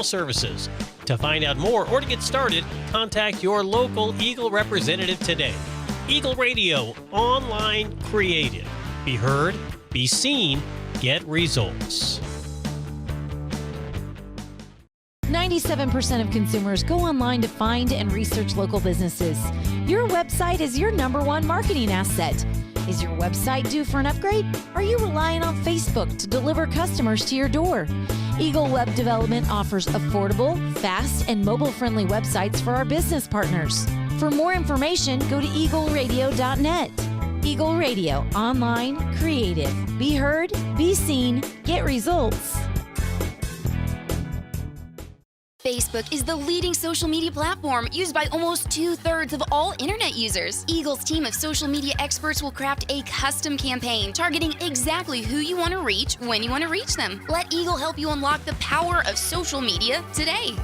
services. To find out more or to get started, contact your local Eagle representative today. Eagle Radio, online creative. Be heard, be seen, get results. 97% of consumers go online to find and research local businesses. Your website is your #1 marketing asset. Is your website due for an upgrade? Are you relying on Facebook to deliver customers to your door? Eagle Web Development offers affordable, fast, and mobile-friendly websites for our business partners. For more information, go to eagleradio.net. Eagle Radio, online, creative. Be heard, be seen, get results. Facebook is the leading social media platform used by almost 2/3 of all internet users. Eagle's team of social media experts will craft a custom campaign targeting exactly who you want to reach when you want to reach them. Let Eagle help you unlock the power of social media today.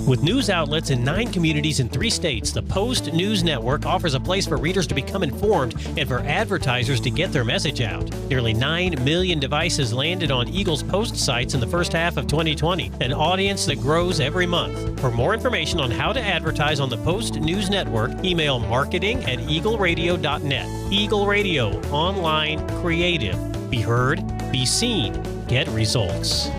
With news outlets in 9 communities in 3 states, the Post News Network offers a place for readers to become informed and for advertisers to get their message out. Nearly 9 million devices landed on Eagle's Post sites in the first half of 2020, an audience that grows every month. For more information on how to advertise on the Post News Network, email marketing@eagleradio.net. Eagle Radio, online, creative. Be heard, be seen, get results.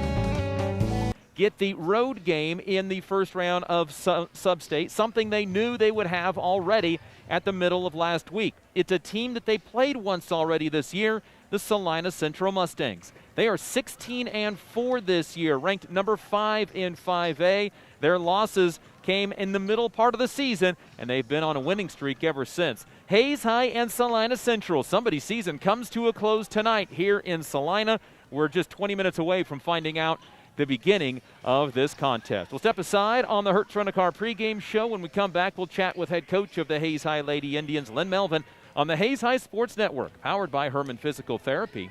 Get the road game in the first round of Sub-State, something they knew they would have already at the middle of last week. It's a team that they played once already this year, the Salina Central Mustangs. They are 16-4 this year, ranked number 5 in 5A. Their losses came in the middle part of the season, and they've been on a winning streak ever since. Hayes High and Salina Central. Somebody's season comes to a close tonight here in Salina. We're just 20 minutes away from finding out the beginning of this contest. We'll step aside on the Hertz Rent-A-Car pregame show. When we come back, we'll chat with head coach of the Hayes High Lady Indians, Lynn Melvin, on the Hayes High Sports Network, powered by Herman Physical Therapy.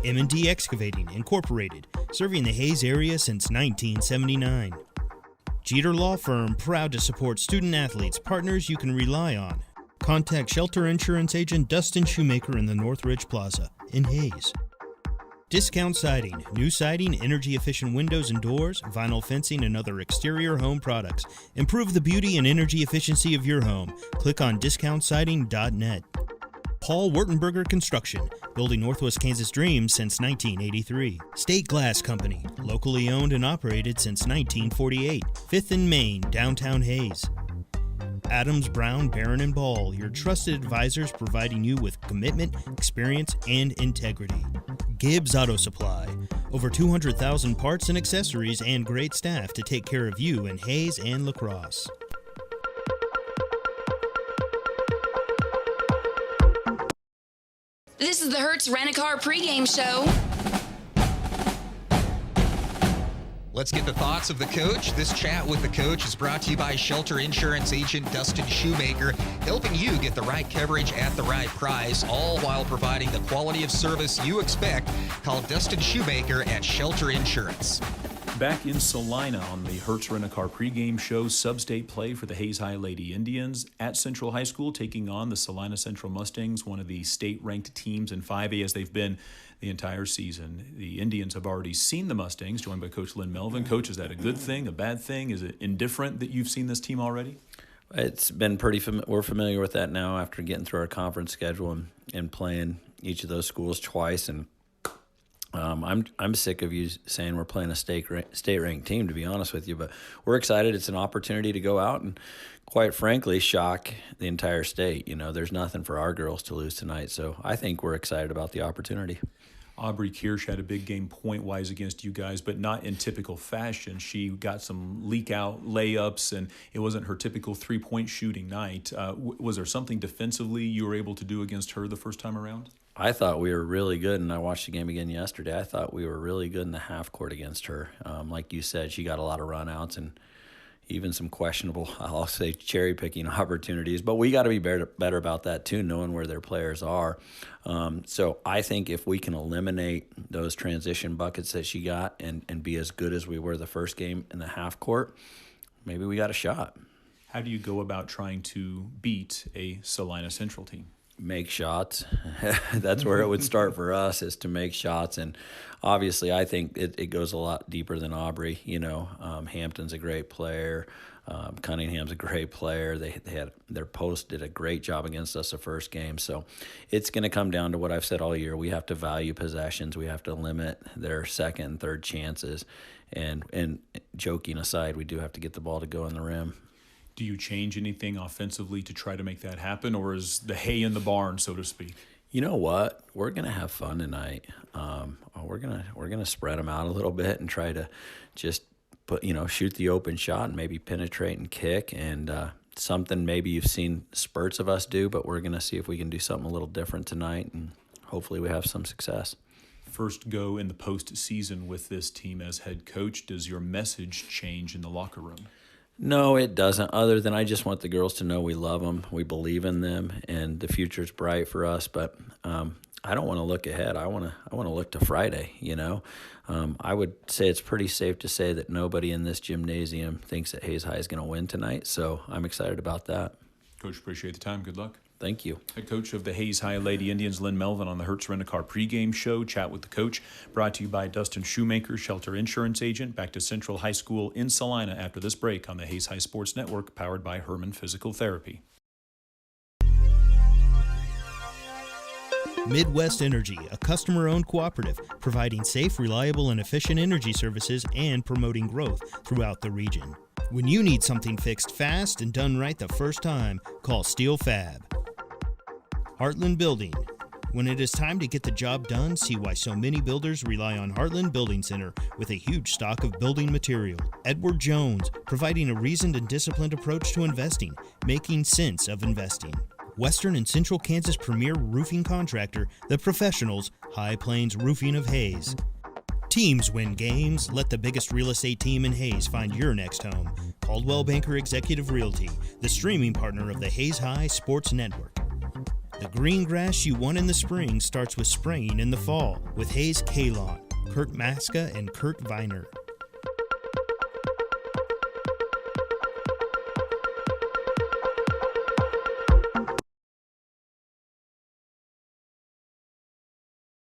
M&D Excavating, Incorporated, serving the Hayes area since 1979. Jeter Law Firm, proud to support student-athletes, partners you can rely on. Contact Shelter Insurance Agent Dustin Shoemaker in the Northridge Plaza in Hayes. Discount Siding, new siding, energy-efficient windows and doors, vinyl fencing, and other exterior home products. Improve the beauty and energy efficiency of your home. Click on discountsiding.net. Paul Wurtenberger Construction, building Northwest Kansas dreams since 1983. State Glass Company, locally owned and operated since 1948. 5th and Main, downtown Hayes. Adams, Brown, Barron & Ball, your trusted advisors providing you with commitment, experience, and integrity. Gibbs Auto Supply, over 200,000 parts and accessories and great staff to take care of you in Hayes and La Crosse. This is the Hertz Rent-A-Car pregame show. Let's get the thoughts of the coach. This chat with the coach is brought to you by Shelter Insurance Agent Dustin Shoemaker, helping you get the right coverage at the right price, all while providing the quality of service you expect. Call Dustin Shoemaker at Shelter Insurance. Back in Salina on the Hertz Rent-A-Car pregame show, sub-state play for the Hayes High Lady Indians at Central High School, taking on the Salina Central Mustangs, one of the state-ranked teams in 5A as they've been the entire season. The Indians have already seen the Mustangs, joined by Coach Lynn Melvin. Coach, is that a good thing, a bad thing? Is it indifferent that you've seen this team already? It's been pretty we're familiar with that now after getting through our conference schedule and playing each of those schools twice. And I'm sick of you saying we're playing a state-ranked team, to be honest with you. But we're excited. It's an opportunity to go out and, quite frankly, shock the entire state. You know, there's nothing for our girls to lose tonight. So I think we're excited about the opportunity. Aubrey Kirsch had a big game point-wise against you guys, but not in typical fashion. She got some leak-out layups, and it wasn't her typical three-point shooting night. Was there something defensively you were able to do against her the first time around? I thought we were really good, and I watched the game again yesterday. I thought we were really good in the half court against her. Like you said, she got a lot of run-outs and even some questionable, I'll say, cherry-picking opportunities. But we got to be better about that, too, knowing where their players are. So I think if we can eliminate those transition buckets that she got and be as good as we were the first game in the half court, maybe we got a shot. How do you go about trying to beat a Salina Central team? Make shots. That's where it would start for us, is to make shots. And obviously I think it goes a lot deeper than Aubrey. Hampton's a great player. Cunningham's a great player. They had their post did a great job against us the first game. So it's going to come down to what I've said all year. We have to value possessions. We have to limit their second and third chances. And joking aside, we do have to get the ball to go in the rim. Do you change anything offensively to try to make that happen, or is the hay in the barn, so to speak? You know what? We're gonna have fun tonight. We're gonna spread them out a little bit and try to just shoot the open shot and maybe penetrate and kick, and something maybe you've seen spurts of us do, but we're gonna see if we can do something a little different tonight, and hopefully we have some success. First go in the postseason with this team as head coach. Does your message change in the locker room? No, it doesn't, other than I just want the girls to know we love them, we believe in them, and the future's bright for us. But I don't want to look ahead. I want to look to Friday, I would say it's pretty safe to say that nobody in this gymnasium thinks that Hayes High is going to win tonight, so I'm excited about that. Coach, appreciate the time. Good luck. Thank you. Head coach of the Hayes High Lady Indians, Lynn Melvin, on the Hertz Rent-A-Car pregame show. Chat with the coach, brought to you by Dustin Shoemaker, Shelter Insurance Agent. Back to Central High School in Salina after this break on the Hayes High Sports Network, powered by Herman Physical Therapy. Midwest Energy, a customer-owned cooperative providing safe, reliable, and efficient energy services and promoting growth throughout the region. When you need something fixed fast and done right the first time, call Steel Fab. Heartland Building. When it is time to get the job done, see why so many builders rely on Heartland Building Center with a huge stock of building material. Edward Jones, providing a reasoned and disciplined approach to investing, making sense of investing. Western and Central Kansas premier roofing contractor, The Professionals, High Plains Roofing of Hayes. Teams win games. Let the biggest real estate team in Hayes find your next home. Caldwell Banker Executive Realty, the streaming partner of the Hayes High Sports Network. The green grass you want in the spring starts with spraying in the fall with Hayes K-Lawn, Kurt Maska and Kurt Viner.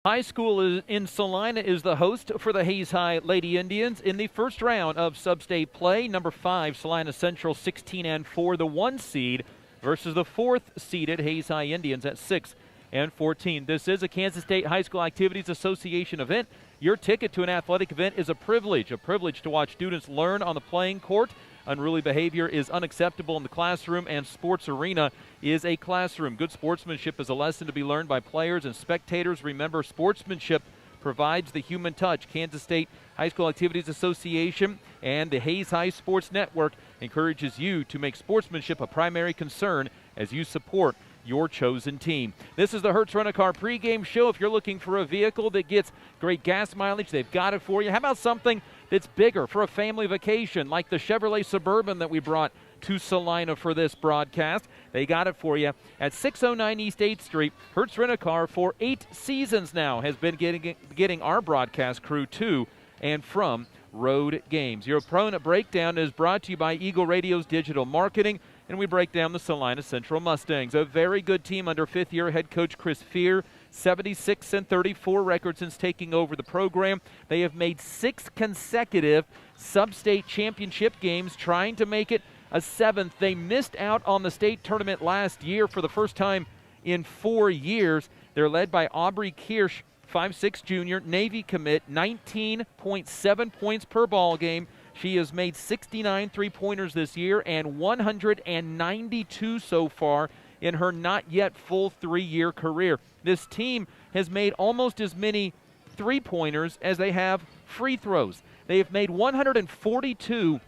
High school in Salina is the host for the Hayes High Lady Indians in the first round of sub-state play. Number 5, Salina Central, 16-4, the 1 seed, versus the 4th seeded Hayes High Indians at 6-14. This is a Kansas State High School Activities Association event. Your ticket to an athletic event is a privilege to watch students learn on the playing court. Unruly behavior is unacceptable in the classroom, and sports arena is a classroom. Good sportsmanship is a lesson to be learned by players and spectators. Remember, sportsmanship provides the human touch. Kansas State High School Activities Association and the Hayes High Sports Network encourages you to make sportsmanship a primary concern as you support your chosen team. This is the Hertz Rent-A-Car pregame show. If you're looking for a vehicle that gets great gas mileage, they've got it for you. How about something that's bigger for a family vacation, like the Chevrolet Suburban that we brought to Salina for this broadcast? They got it for you at 609 East 8th Street. Hertz Rent-A-Car for 8 seasons now has been getting our broadcast crew to and from road games. Your opponent breakdown is brought to you by Eagle Radio's digital marketing, and we break down the Salina Central Mustangs, a very good team under fifth-year head coach Chris Fear. 76-34 record since taking over the program. They have made 6 consecutive sub-state championship games, trying to make it a 7th. They missed out on the state tournament last year for the first time in 4 years. They're led by Aubrey Kirsch, 5'6" junior, Navy commit, 19.7 points per ball game. She has made 69 three-pointers this year and 192 so far in her not yet full 3-year career. This team has made almost as many three-pointers as they have free throws. They have made 142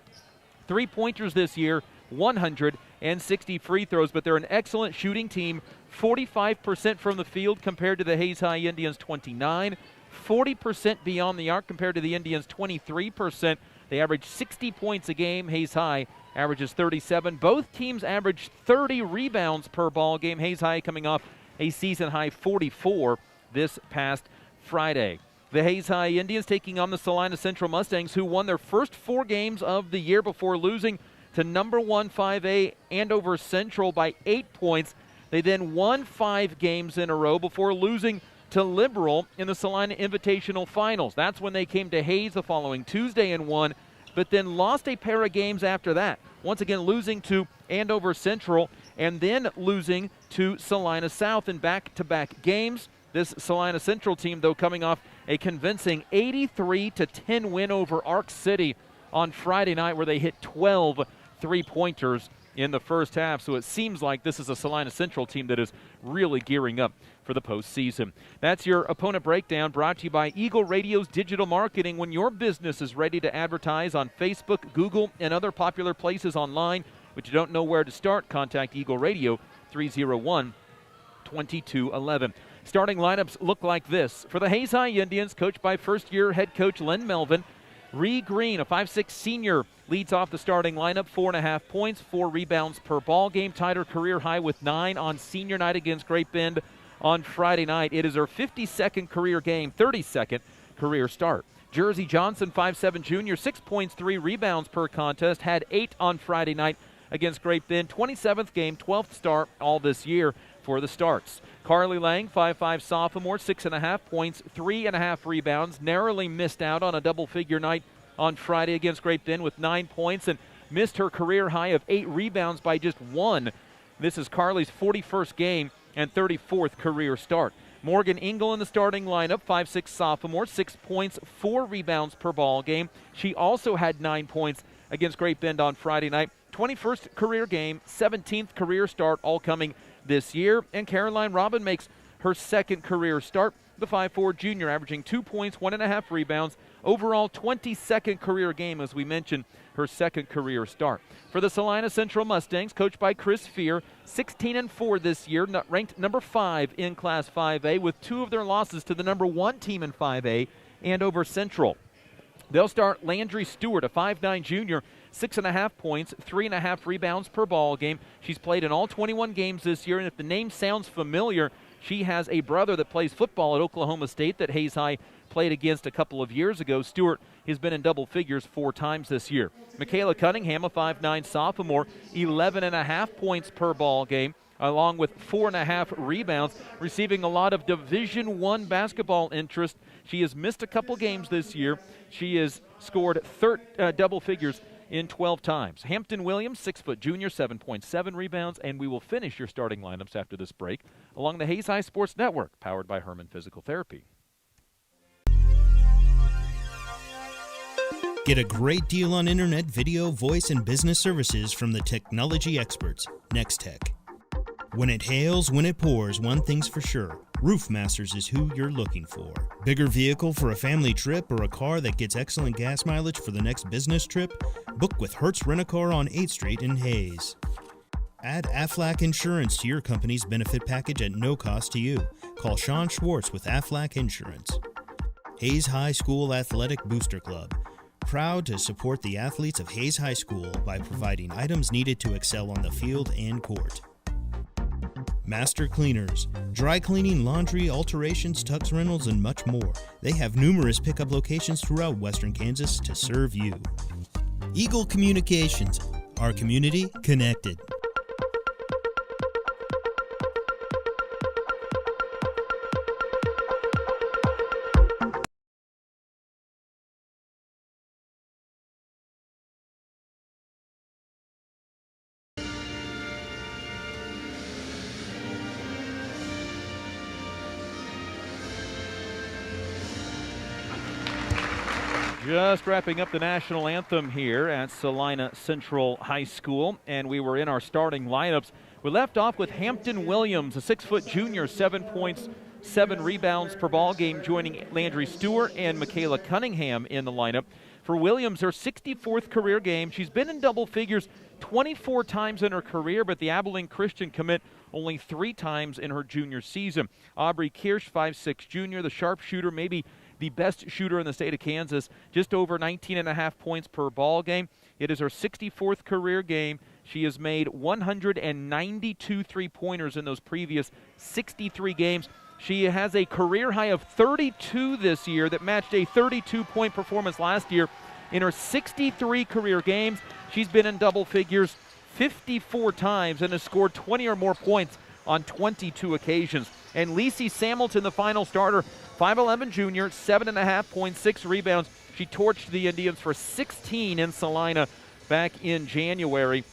three-pointers this year, 160 free throws, but they're an excellent shooting team. 45% from the field compared to the Hayes High Indians' 29%. 40% beyond the arc compared to the Indians' 23%. They average 60 points a game. Hayes High averages 37. Both teams average 30 rebounds per ball game. Hayes High coming off a season-high 44 this past Friday. The Hayes High Indians taking on the Salina Central Mustangs, who won their first 4 games of the year before losing to number 1 5A Andover Central by 8 points. They then won 5 games in a row before losing to Liberal in the Salina Invitational Finals. That's when they came to Hayes the following Tuesday and won, but then lost a pair of games after that. Once again losing to Andover Central and then losing to Salina South in back-to-back games. This Salina Central team, though, coming off a convincing 83-10 win over Arc City on Friday night, where they hit 12 three-pointers in the first half. So it seems like this is a Salina Central team that is really gearing up for the postseason. That's your opponent breakdown, brought to you by Eagle Radio's digital marketing. When your business is ready to advertise on Facebook, Google, and other popular places online, but you don't know where to start, contact Eagle Radio 301-2211. Starting lineups look like this. For the Hayes High Indians, coached by first-year head coach Len Melvin, Ree Green, a 5'6" senior, leads off the starting lineup, 4.5 points, 4 rebounds per ball game, tied her career high with 9 on senior night against Great Bend on Friday night. It is her 52nd career game, 32nd career start. Jersey Johnson, 5'7" junior, 6 points, 3 rebounds per contest, had 8 on Friday night against Great Bend, 27th game, 12th start all this year for the starts. Carly Lang, 5'5" sophomore, 6.5 points, 3.5 rebounds, narrowly missed out on a double-figure night on Friday against Great Bend with 9 points and missed her career high of 8 rebounds by just 1. This is Carly's 41st game and 34th career start. Morgan Engel in the starting lineup, 5'6" sophomore, 6 points, 4 rebounds per ball game. She also had 9 points against Great Bend on Friday night. 21st career game, 17th career start, all coming this year. And Caroline Robin makes her second career start, the 5'4" junior, averaging 2 points, 1.5 rebounds. Overall, 22nd career game, as we mentioned, her second career start. For the Salina Central Mustangs, coached by Chris Fear, 16-4 this year, ranked number 5 in Class 5A, with 2 of their losses to the number 1 team in 5A, Andover Central. They'll start Landry Stewart, a 5'9" junior, 6.5 points, 3.5 rebounds per ball game. She's played in all 21 games this year, and if the name sounds familiar, she has a brother that plays football at Oklahoma State that Hayes High played against a couple of years ago. Stewart has been in double figures 4 times this year. Michaela Cunningham, a 5'9" sophomore, 11.5 points per ball game, along with 4.5 rebounds, receiving a lot of Division I basketball interest. She has missed a couple games this year. She has scored double figures in 12 times. Hampton Williams, 6' junior, 7.7 rebounds, and we will finish your starting lineups after this break along the Hayes High Sports Network, powered by Herman Physical Therapy. Get a great deal on internet, video, voice, and business services from the technology experts, Nextech. When it hails, when it pours, one thing's for sure. Roofmasters is who you're looking for. Bigger vehicle for a family trip or a car that gets excellent gas mileage for the next business trip? Book with Hertz Rent-A-Car on 8th Street in Hayes. Add Aflac Insurance to your company's benefit package at no cost to you. Call Sean Schwartz with Aflac Insurance. Hayes High School Athletic Booster Club. Proud to support the athletes of Hayes High School by providing items needed to excel on the field and court. Master Cleaners, dry cleaning, laundry, alterations, tux rentals, and much more. They have numerous pickup locations throughout Western Kansas to serve you. Eagle Communications, our community connected. Just wrapping up the national anthem here at Salina Central High School, and we were in our starting lineups. We left off with Hampton Williams, a 6' junior, 7 points, 7 rebounds per ball game, joining Landry Stewart and Michaela Cunningham in the lineup. For Williams, her 64th career game. She's been in double figures 24 times in her career, but the Abilene Christian commit only 3 times in her junior season. Aubrey Kirsch, 5'6" junior, the sharpshooter, maybe the best shooter in the state of Kansas, just over 19.5 points per ball game. It is her 64th career game. She has made 192 three-pointers in those previous 63 games. She has a career high of 32 this year that matched a 32-point performance last year. In her 63 career games, she's been in double figures 54 times and has scored 20 or more points on 22 occasions. And Lacey Samilton, the final starter, 5'11 junior, 7.5 points, 6 rebounds. She torched the Indians for 16 in Salina back in January.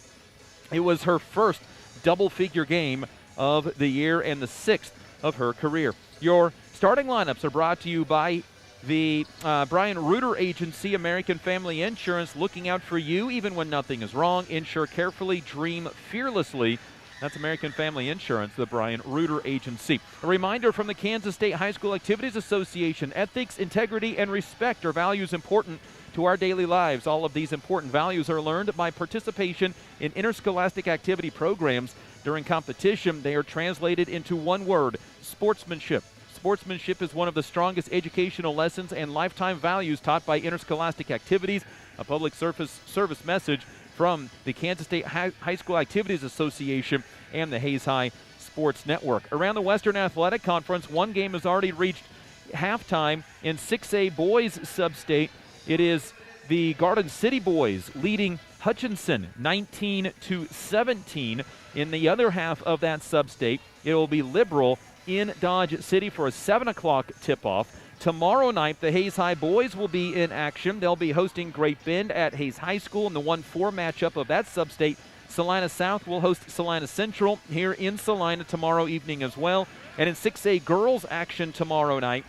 It was her first double-figure game of the year and the 6th of her career. Your starting lineups are brought to you by the Brian Reuter Agency, American Family Insurance, looking out for you even when nothing is wrong. Insure carefully, dream fearlessly. That's American Family Insurance, the Brian Reuter Agency. A reminder from the Kansas State High School Activities Association: ethics, integrity, and respect are values important to our daily lives. All of these important values are learned by participation in interscholastic activity programs. During competition, they are translated into one word: sportsmanship. Sportsmanship is one of the strongest educational lessons and lifetime values taught by interscholastic activities. A public service message from the Kansas State High School Activities Association and the Hayes High Sports Network. Around the Western Athletic Conference, one game has already reached halftime in 6A boys sub-state. It is the Garden City boys leading Hutchinson 19-17. In the other half of that sub-state, it will be Liberal in Dodge City for a 7 o'clock tip-off. Tomorrow night, the Hayes High boys will be in action. They'll be hosting Great Bend at Hayes High School in the 1-4 matchup of that sub-state. Salina South will host Salina Central here in Salina tomorrow evening as well. And in 6A girls action tomorrow night,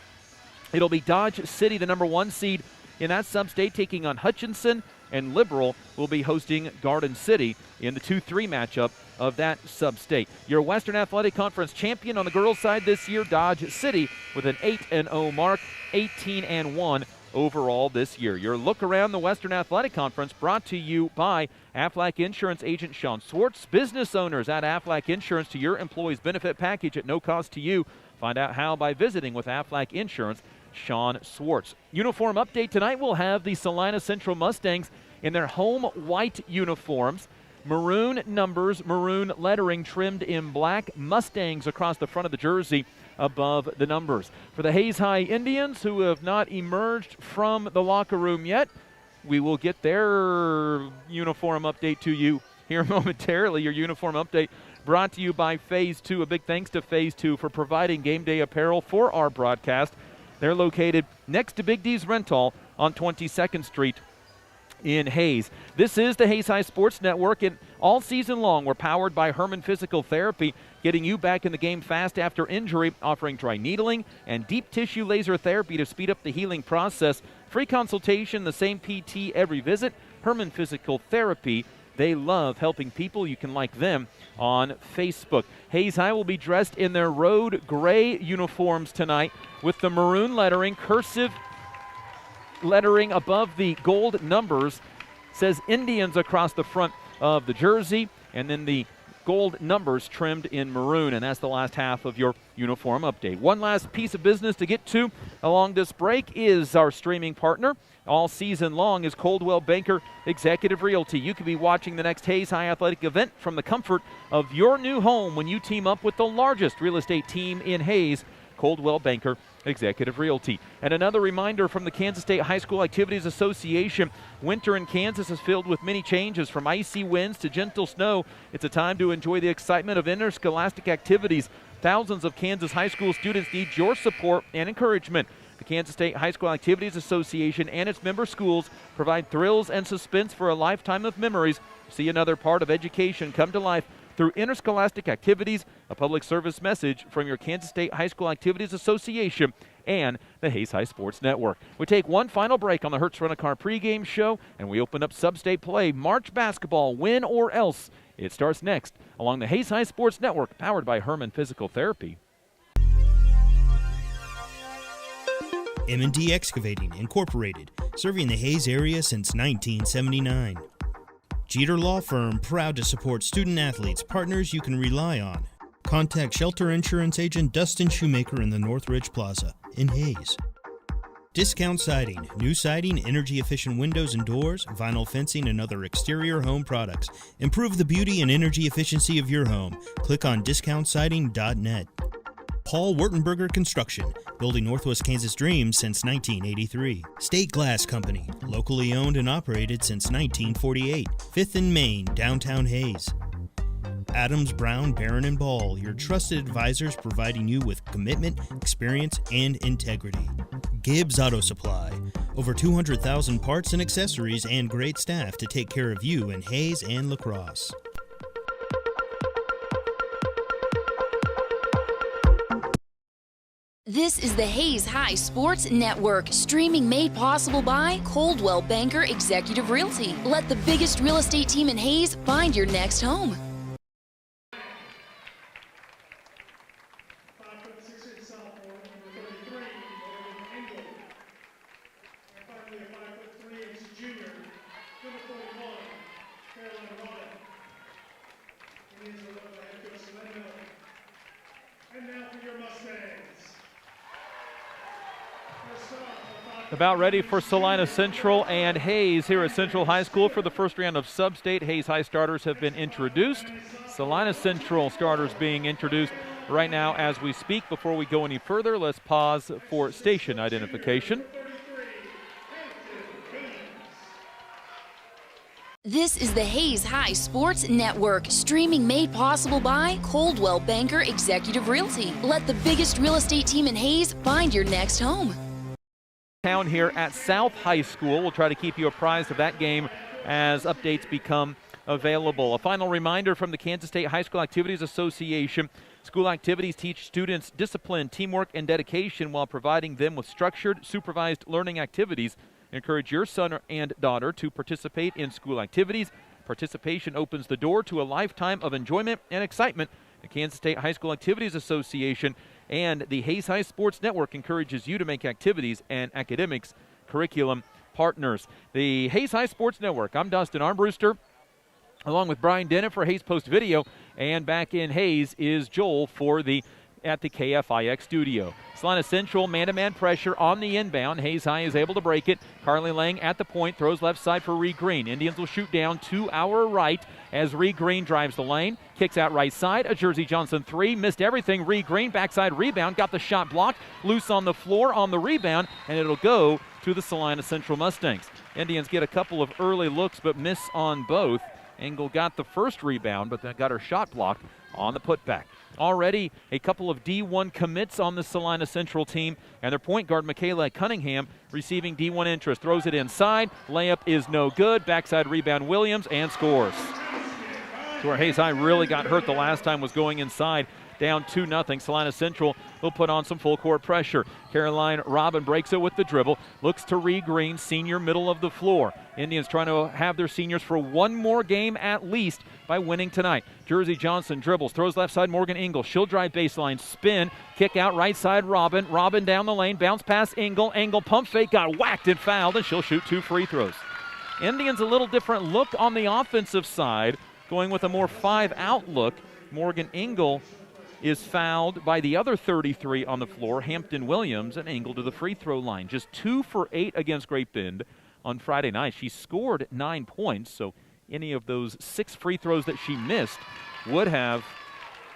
it'll be Dodge City, the number 1 seed in that sub-state, taking on Hutchinson, and Liberal will be hosting Garden City in the 2-3 matchup of that sub-state. Your Western Athletic Conference champion on the girls' side this year, Dodge City, with an 8-0 mark, 18-1 overall this year. Your look around the Western Athletic Conference brought to you by Aflac Insurance agent Sean Swartz. Business owners at Aflac Insurance, to your employees' benefit package at no cost to you. Find out how by visiting with Aflac Insurance, Sean Swartz. Uniform update tonight, we'll have the Salina Central Mustangs in their home white uniforms. Maroon numbers, maroon lettering trimmed in black. Mustangs across the front of the jersey above the numbers. For the Hayes High Indians, who have not emerged from the locker room yet, we will get their uniform update to you here momentarily. Your uniform update brought to you by Phase 2. A big thanks to Phase 2 for providing game day apparel for our broadcast. They're located next to Big D's Rental on 22nd Street in Hayes. This is the Hayes High Sports Network, and all season long we're powered by Herman Physical Therapy, getting you back in the game fast after injury, offering dry needling and deep tissue laser therapy to speed up the healing process. Free consultation, the same PT every visit. Herman Physical Therapy. They love helping people. You can like them on Facebook. Hayes High will be dressed in their road gray uniforms tonight with the maroon lettering, cursive lettering above the gold numbers. Says Indians across the front of the jersey, and then the gold numbers trimmed in maroon, and that's the last half of your uniform update. One last piece of business to get to along this break is our streaming partner all season long is Coldwell Banker Executive Realty. You could be watching the next Hayes High athletic event from the comfort of your new home when you team up with the largest real estate team in Hayes, Coldwell Banker Executive Realty. And another reminder from the Kansas State High School Activities Association: winter in Kansas is filled with many changes, from icy winds to gentle snow. It's a time to enjoy the excitement of interscholastic activities. Thousands of Kansas high school students need your support and encouragement. The Kansas State High School Activities Association and its member schools provide thrills and suspense for a lifetime of memories. See another part of education come to life through interscholastic activities. A public service message from your Kansas State High School Activities Association and the Hayes High Sports Network. We take one final break on the Hertz Rent-A-Car pregame show, and we open up sub-state play. March basketball, win or else. It starts next along the Hayes High Sports Network, powered by Herman Physical Therapy. M&D Excavating, Incorporated, serving the Hayes area since 1979. Jeter Law Firm, proud to support student-athletes, partners you can rely on. Contact Shelter Insurance agent Dustin Shoemaker in the Northridge Plaza in Hayes. Discount Siding, new siding, energy-efficient windows and doors, vinyl fencing, and other exterior home products. Improve the beauty and energy efficiency of your home. Click on discountsiding.net. Paul Wurtenberger Construction, building Northwest Kansas dreams since 1983. State Glass Company, locally owned and operated since 1948. 5th and Main, downtown Hayes. Adams, Brown, Barron & Ball, your trusted advisors providing you with commitment, experience, and integrity. Gibbs Auto Supply, over 200,000 parts and accessories and great staff to take care of you in Hayes and La Crosse. This is the Hayes High Sports Network, streaming made possible by Coldwell Banker Executive Realty. Let the biggest real estate team in Hayes find your next home. About ready for Salina Central and Hayes here at Central High School for the first round of Sub-State. Hayes High starters have been introduced. Salina Central starters being introduced right now as we speak. Before we go any further, let's pause for station identification. This is the Hayes High Sports Network, streaming made possible by Coldwell Banker Executive Realty. Let the biggest real estate team in Hayes find your next home. Town here at South High School. We'll try to keep you apprised of that game as updates become available. A final reminder from the Kansas State High School Activities Association. School activities teach students discipline, teamwork, and dedication while providing them with structured, supervised learning activities. Encourage your son and daughter to participate in school activities. Participation opens the door to a lifetime of enjoyment and excitement. The Kansas State High School Activities Association and the Hayes High Sports Network encourages you to make activities and academics curriculum partners. The Hayes High Sports Network. I'm Dustin Armbruster, along with Brian Dennett for Hayes Post Video, and back in Hayes is Joel at the KFIX studio. Salina Central, man-to-man pressure on the inbound. Hayes High is able to break it. Carly Lang at the point, throws left side for Reed Green. Indians will shoot down to our right as Reed Green drives the lane. Kicks out right side, a Jersey Johnson three. Missed everything. Reed Green, backside rebound, got the shot blocked. Loose on the floor on the rebound, and it'll go to the Salina Central Mustangs. Indians get a couple of early looks, but miss on both. Engel got the first rebound, but then got her shot blocked on the putback. Already a couple of D1 commits on the Salina Central team, and their point guard, Michaela Cunningham, receiving D1 interest. Throws it inside. Layup is no good. Backside rebound, Williams, and scores. So where Hayes High really got hurt the last time was going inside, down 2-0. Salina Central will put on some full court pressure. Caroline Robin breaks it with the dribble, looks to Reed Green, senior, middle of the floor. Indians trying to have their seniors for one more game at least by winning tonight. Jersey Johnson dribbles, throws left side Morgan Engel. She'll drive baseline, spin, kick out right side Robin. Robin down the lane, bounce pass Engel. Engel pump fake, got whacked and fouled, and she'll shoot 2 free throws. Indians a little different look on the offensive side, going with a more 5-out look. Morgan Engel is fouled by the other 33 on the floor, Hampton Williams, and Engel to the free throw line. Just 2 for 8 against Great Bend on Friday night. She scored 9 points, so any of those 6 free throws that she missed would have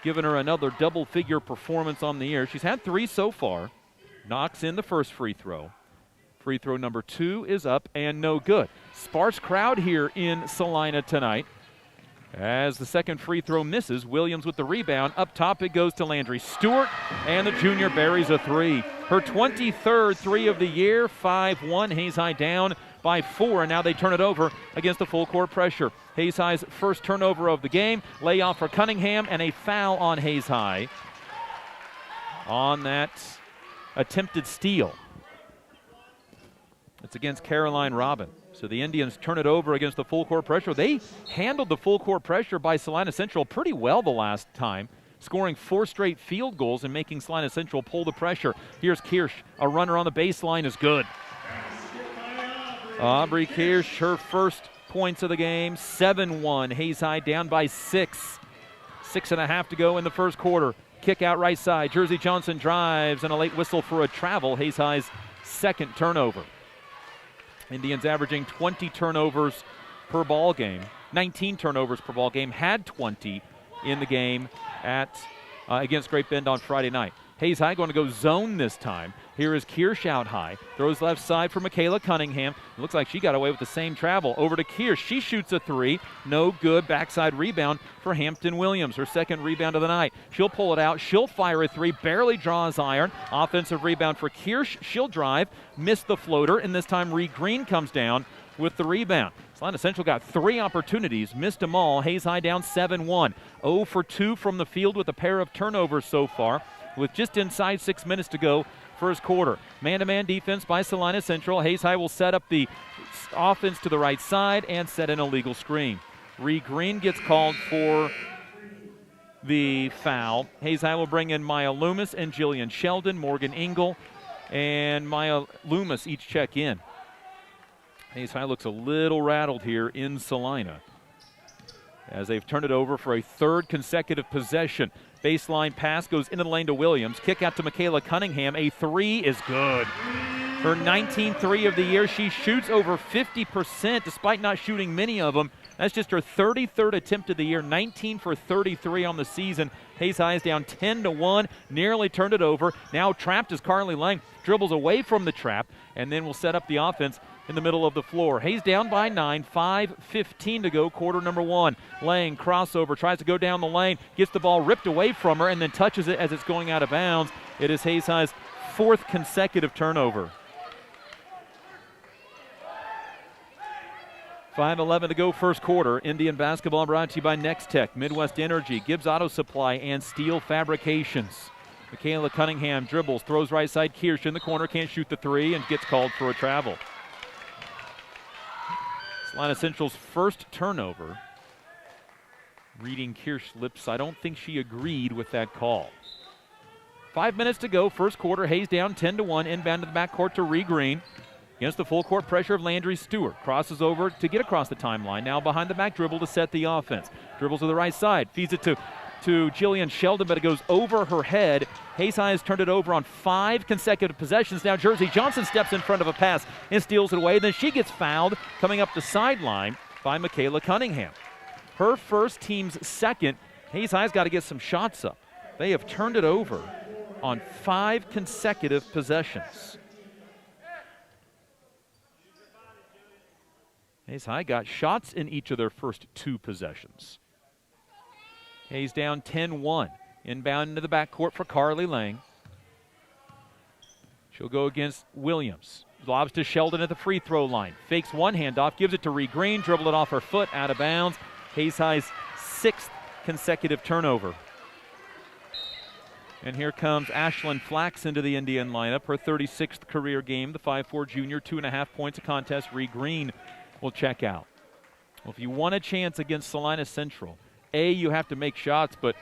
given her another double-figure performance on the year. She's had 3 so far. Knocks in the first free throw. Free throw number 2 is up and no good. Sparse crowd here in Salina tonight. As the second free throw misses, Williams with the rebound. Up top it goes to Landry Stewart, and the junior buries a 3. Her 23rd 3 of the year, 5-1. Hayes High down by 4, and now they turn it over against the full court pressure. Hayes High's first turnover of the game. Layoff for Cunningham, and a foul on Hayes High on that attempted steal. It's against Caroline Robin. So the Indians turn it over against the full court pressure. They handled the full court pressure by Salina Central pretty well the last time, scoring 4 straight field goals and making Salina Central pull the pressure. Here's Kirsch. A runner on the baseline is good. Aubrey Kirsch, her first points of the game, 7-1. Hayes High down by 6. 6.5 to go in the first quarter. Kick out right side. Jersey Johnson drives, and a late whistle for a travel. Hayes High's second turnover. Indians averaging 20 turnovers per ball game, 19 turnovers per ball game, had 20 in the game against Great Bend on Friday night. Hayes High going to go zone this time. Here is Kirsch out high. Throws left side for Michaela Cunningham. It looks like she got away with the same travel. Over to Kirsch. She shoots a three. No good. Backside rebound for Hampton Williams. Her second rebound of the night. She'll pull it out. She'll fire a three. Barely draws iron. Offensive rebound for Kirsch. She'll drive. Miss the floater. And this time Ree Green comes down with the rebound. Salina Central got 3 opportunities, missed them all. Hayes High down 7-1. 0 for 2 from the field with a pair of turnovers so far, with just inside 6 minutes to go first quarter. Man-to-man defense by Salina Central. Hayes High will set up the offense to the right side and set an illegal screen. Ree Green gets called for the foul. Hayes High will bring in Maya Loomis and Jillian Sheldon. Morgan Engel and Maya Loomis each check in. Hayes High looks a little rattled here in Salina as they've turned it over for a third consecutive possession. Baseline pass goes into the lane to Williams. Kick out to Michaela Cunningham. A three is good. Her 19th three of the year. She shoots over 50% despite not shooting many of them. That's just her 33rd attempt of the year. 19 for 33 on the season. Hayes High is down 10-1. Nearly turned it over. Now trapped is Carly Lang. Dribbles away from the trap and then will set up the offense in the middle of the floor. Hayes down by 9, 5:15 to go, quarter number 1. Lang crossover, tries to go down the lane, gets the ball ripped away from her and then touches it as it's going out of bounds. It is Hayes High's 4th consecutive turnover. 5:11 to go first quarter. Indian basketball brought to you by Next Tech, Midwest Energy, Gibbs Auto Supply, and Steel Fabrications. Michaela Cunningham dribbles, throws right side. Kirsch in the corner, can't shoot the three and gets called for a travel. Salina Central's first turnover. Reading Kirsch's lips, I don't think she agreed with that call. 5 minutes to go, first quarter. Hayes down 10-1, inbound to the backcourt to Ree Green. Against the full court pressure of Landry Stewart. Crosses over to get across the timeline. Now behind the back dribble to set the offense. Dribbles to the right side, feeds it to Jillian Sheldon, but it goes over her head. Hayes High has turned it over on 5 consecutive possessions. Now Jersey Johnson steps in front of a pass and steals it away. Then she gets fouled coming up the sideline by Michaela Cunningham. Her first, team's second. Hayes High's got to get some shots up. They have turned it over on 5 consecutive possessions. Hayes High got shots in each of their first 2 possessions. Hayes down 10-1. Inbound into the backcourt for Carly Lang. She'll go against Williams. Lobs to Sheldon at the free throw line. Fakes one handoff, gives it to Ree Green. Dribble it off her foot, out of bounds. Hayes High's 6th consecutive turnover. And here comes Ashlyn Flax into the Indian lineup. Her 36th career game. The 5'4 junior, 2.5 points a contest. Ree Green will check out. Well, if you want a chance against Salina Central, you have to make shots, but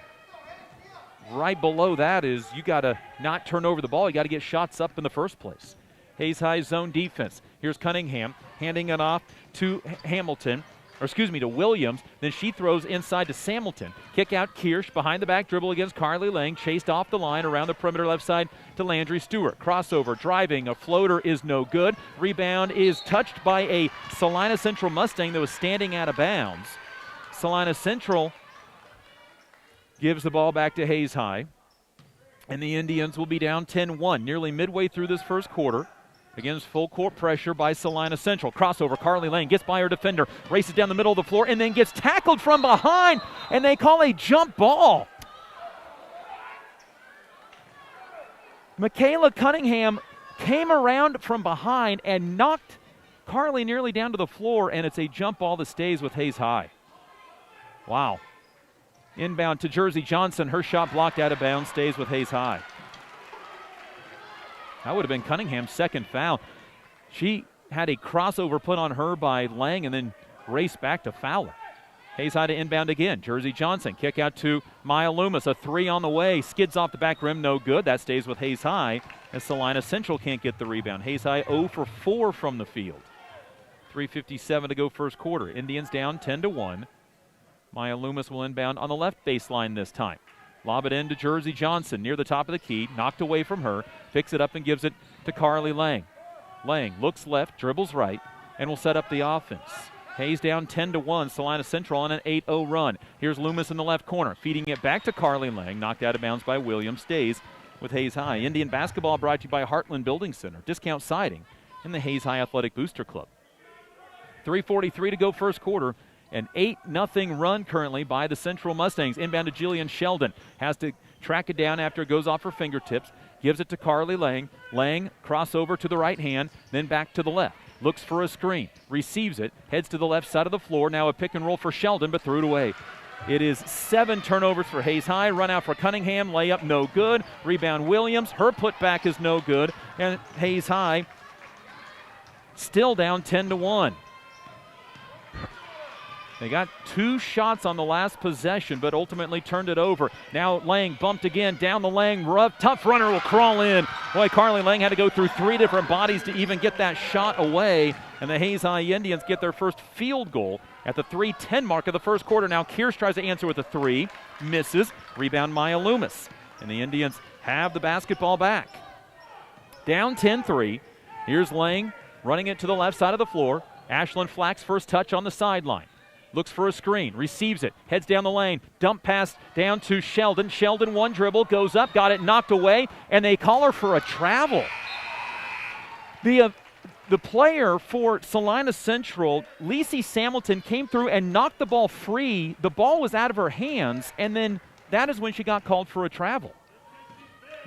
right below that is you got to not turn over the ball. You got to get shots up in the first place. Hayes High zone defense. Here's Cunningham handing it off to to Williams. Then she throws inside to Samilton. Kick out Kirsch, behind the back dribble against Carly Lang. Chased off the line around the perimeter left side to Landry Stewart. Crossover, driving, a floater is no good. Rebound is touched by a Salina Central Mustang that was standing out of bounds. Salina Central gives the ball back to Hayes High. And the Indians will be down 10-1, nearly midway through this first quarter. Against full court pressure by Salina Central. Crossover, Carly Lang gets by her defender, races down the middle of the floor, and then gets tackled from behind, and they call a jump ball. Michaela Cunningham came around from behind and knocked Carly nearly down to the floor, and it's a jump ball that stays with Hayes High. Wow. Inbound to Jersey Johnson. Her shot blocked out of bounds, stays with Hayes High. That would have been Cunningham's second foul. She had a crossover put on her by Lang and then raced back to foul her. Hayes High to inbound again. Jersey Johnson, kick out to Maya Loomis. A three on the way. Skids off the back rim, no good. That stays with Hayes High as Salina Central can't get the rebound. Hayes High 0 for 4 from the field. 3:57 to go first quarter. Indians down 10-1. Maya Loomis will inbound on the left baseline this time. Lob it in to Jersey Johnson near the top of the key. Knocked away from her. Picks it up and gives it to Carly Lang. Lang looks left, dribbles right, and will set up the offense. Hayes down 10-1. Salina Central on an 8-0 run. Here's Loomis in the left corner, feeding it back to Carly Lang. Knocked out of bounds by Williams. Stays with Hayes High. Indian basketball brought to you by Heartland Building Center, Discount Siding, and the Hayes High Athletic Booster Club. 3:43 to go first quarter. An 8-0 run currently by the Central Mustangs. Inbound to Jillian Sheldon. Has to track it down after it goes off her fingertips. Gives it to Carly Lang. Lang crossover to the right hand, then back to the left. Looks for a screen. Receives it. Heads to the left side of the floor. Now a pick and roll for Sheldon, but threw it away. It is 7 turnovers for Hayes High. Run out for Cunningham. Layup no good. Rebound Williams. Her putback is no good. And Hayes High still down 10-1. They got 2 shots on the last possession, but ultimately turned it over. Now Lang bumped again, down the lane, rough, tough runner will crawl in. Boy, Carly Lang had to go through 3 different bodies to even get that shot away, and the Hayes High Indians get their first field goal at the 3:10 mark of the first quarter. Now Kirsch tries to answer with a 3, misses, rebound Maya Loomis, and the Indians have the basketball back. Down 10-3, here's Lang running it to the left side of the floor. Ashlyn Flack's first touch on the sideline. Looks for a screen, receives it, heads down the lane, dump pass down to Sheldon. Sheldon, one dribble, goes up, got it knocked away, and they call her for a travel. The player for Salina Central, Lacey Samilton, came through and knocked the ball free. The ball was out of her hands, and then that is when she got called for a travel.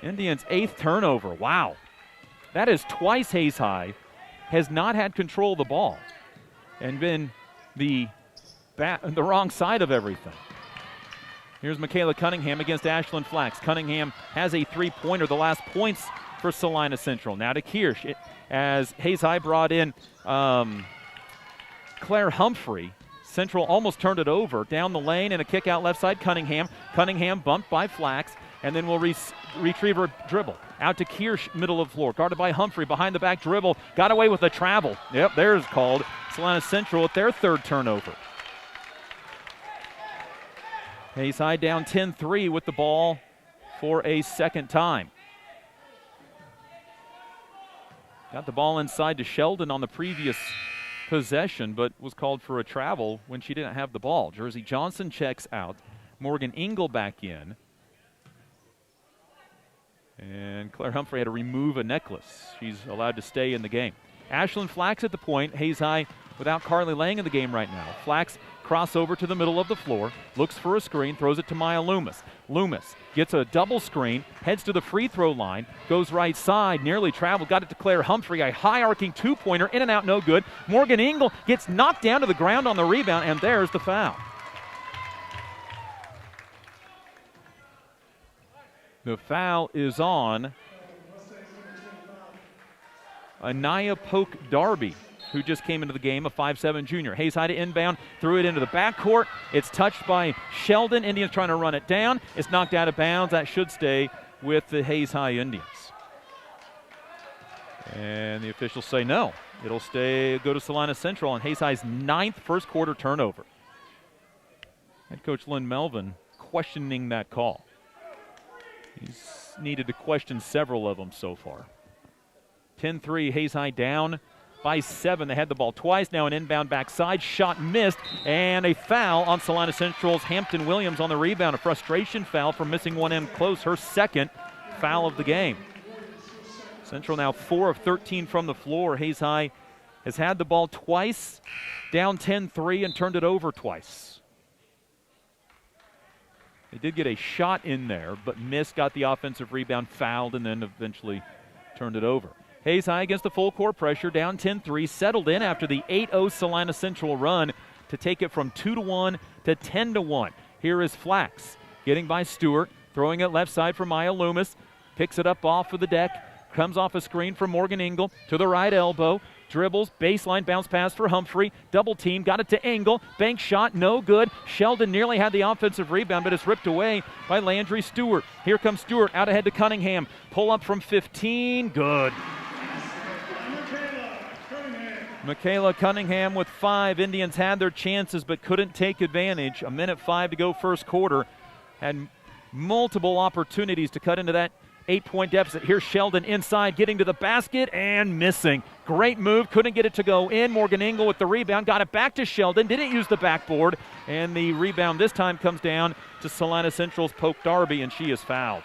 Indians' 8th turnover. Wow. That is twice Hayes High has not had control of the ball and been the wrong side of everything. Here's Michaela Cunningham against Ashlyn Flax. Cunningham has a 3-pointer, the last points for Salina Central. Now to Kirsch, as Hayes High brought in Claire Humphrey. Central almost turned it over. Down the lane and a kick out left side, Cunningham. Cunningham bumped by Flax, and then will retrieve her dribble. Out to Kirsch, middle of the floor. Guarded by Humphrey, behind the back dribble. Got away with a travel. Yep, there's called. Salina Central at their 3rd turnover. Hayes High down 10-3 with the ball for a second time. Got the ball inside to Sheldon on the previous possession, but was called for a travel when she didn't have the ball. Jersey Johnson checks out. Morgan Engel back in. And Claire Humphrey had to remove a necklace. She's allowed to stay in the game. Ashlyn Flax at the point. Hayes High without Carly Lang in the game right now. Flax crossover to the middle of the floor, looks for a screen, throws it to Maya Loomis. Loomis gets a double screen, heads to the free throw line, goes right side, nearly traveled, got it to Claire Humphrey, a high arcing 2-pointer, in and out, no good. Morgan Engel gets knocked down to the ground on the rebound, and there's the foul. The foul is on Anaya Polk Darby, who just came into the game, a 5'7 junior. Hayes High to inbound, threw it into the backcourt. It's touched by Sheldon. Indians trying to run it down. It's knocked out of bounds. That should stay with the Hayes High Indians. And the officials say no. It'll go to Salina Central on Hayes High's 9th first quarter turnover. Head coach Lynn Melvin questioning that call. He's needed to question several of them so far. 10-3, Hayes High down by 7. They had the ball twice. Now an inbound backside. Shot missed. And a foul on Salina Central's Hampton Williams on the rebound. A frustration foul for missing one end close. Her 2nd foul of the game. Central now 4 of 13 from the floor. Hayes High has had the ball twice, down 10-3, and turned it over twice. They did get a shot in there, but missed, got the offensive rebound, fouled, and then eventually turned it over. Hayes High against the full court pressure, down 10-3, settled in after the 8-0 Salina Central run to take it from 2-1 to 10-1. Here is Flax getting by Stewart, throwing it left side for Maya Loomis, picks it up off of the deck, comes off a screen from Morgan Engel to the right elbow, dribbles, baseline bounce pass for Humphrey, double team, got it to Engel, bank shot, no good. Sheldon nearly had the offensive rebound, but it's ripped away by Landry Stewart. Here comes Stewart, out ahead to Cunningham, pull up from 15, good. Michaela Cunningham with 5. Indians had their chances but couldn't take advantage. 1:05 to go first quarter. Had multiple opportunities to cut into that 8-point deficit. Here's Sheldon inside, getting to the basket and missing. Great move, couldn't get it to go in. Morgan Engel with the rebound, got it back to Sheldon, didn't use the backboard, and the rebound this time comes down to Salina Central's Polk Darby, and she is fouled.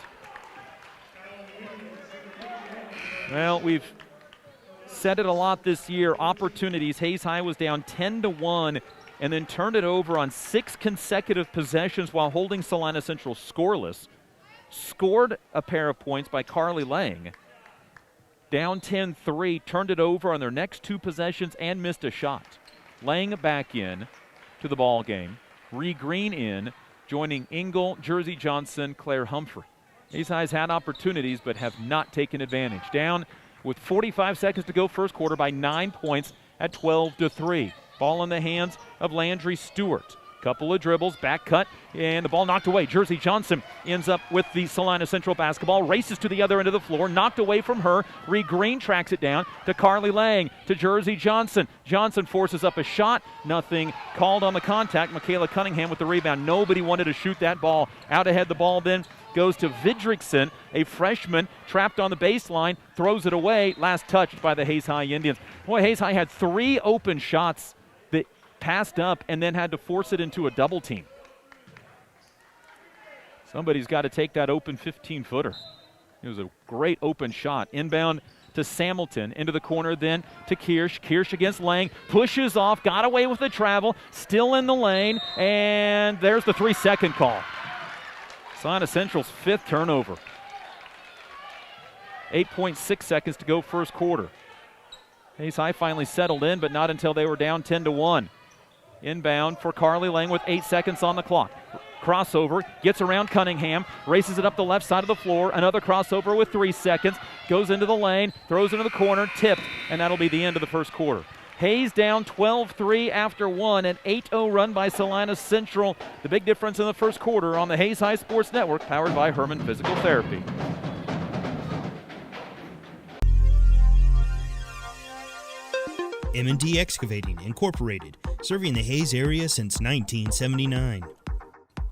Well, we've said it a lot this year. Opportunities. Hayes High was down 10-1 and then turned it over on 6 consecutive possessions while holding Salina Central scoreless. Scored a pair of points by Carly Lang. Down 10-3, turned it over on their next 2 possessions and missed a shot. Lang back in to the ball game. Ree Green in, joining Engel, Jersey Johnson, Claire Humphrey. Hayes High's had opportunities but have not taken advantage. Down with 45 seconds to go first quarter by 9 points at 12-3. Ball in the hands of Landry Stewart. Couple of dribbles, back cut, and the ball knocked away. Jersey Johnson ends up with the Salina Central basketball, races to the other end of the floor, knocked away from her. Ree Green tracks it down to Carly Lang, to Jersey Johnson. Johnson forces up a shot, nothing called on the contact. Michaela Cunningham with the rebound. Nobody wanted to shoot that ball. Out ahead, the ball then goes to Vidrickson, a freshman, trapped on the baseline, throws it away. Last touched by the Hayes High Indians. Boy, Hayes High had 3 open shots that passed up and then had to force it into a double team. Somebody's got to take that open 15-footer. It was a great open shot. Inbound to Samilton, into the corner then to Kirsch. Kirsch against Lang, pushes off, got away with the travel, still in the lane, and there's the 3-second call. Salina Central's 5th turnover. 8.6 seconds to go first quarter. Hayes High finally settled in, but not until they were down 10-1. Inbound for Carly Lang with 8 seconds on the clock. Crossover, gets around Cunningham, races it up the left side of the floor. Another crossover with 3 seconds, goes into the lane, throws into the corner, tipped, and that'll be the end of the first quarter. Hayes down 12-3 after 1, an 8-0 run by Salina Central. The big difference in the first quarter on the Hayes High Sports Network, powered by Herman Physical Therapy. M&D Excavating, Incorporated, serving the Hayes area since 1979.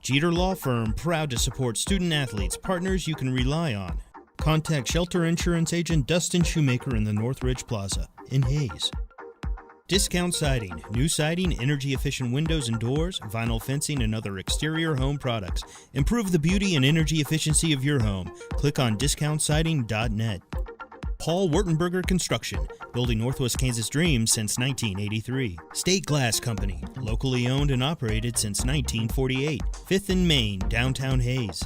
Jeter Law Firm, proud to support student athletes, partners you can rely on. Contact Shelter Insurance Agent Dustin Shoemaker in the Northridge Plaza in Hayes. Discount Siding, new siding, energy-efficient windows and doors, vinyl fencing, and other exterior home products. Improve the beauty and energy efficiency of your home. Click on discountsiding.net. Paul Wurtenberger Construction, building Northwest Kansas dreams since 1983. State Glass Company, locally owned and operated since 1948. 5th and Main, downtown Hayes.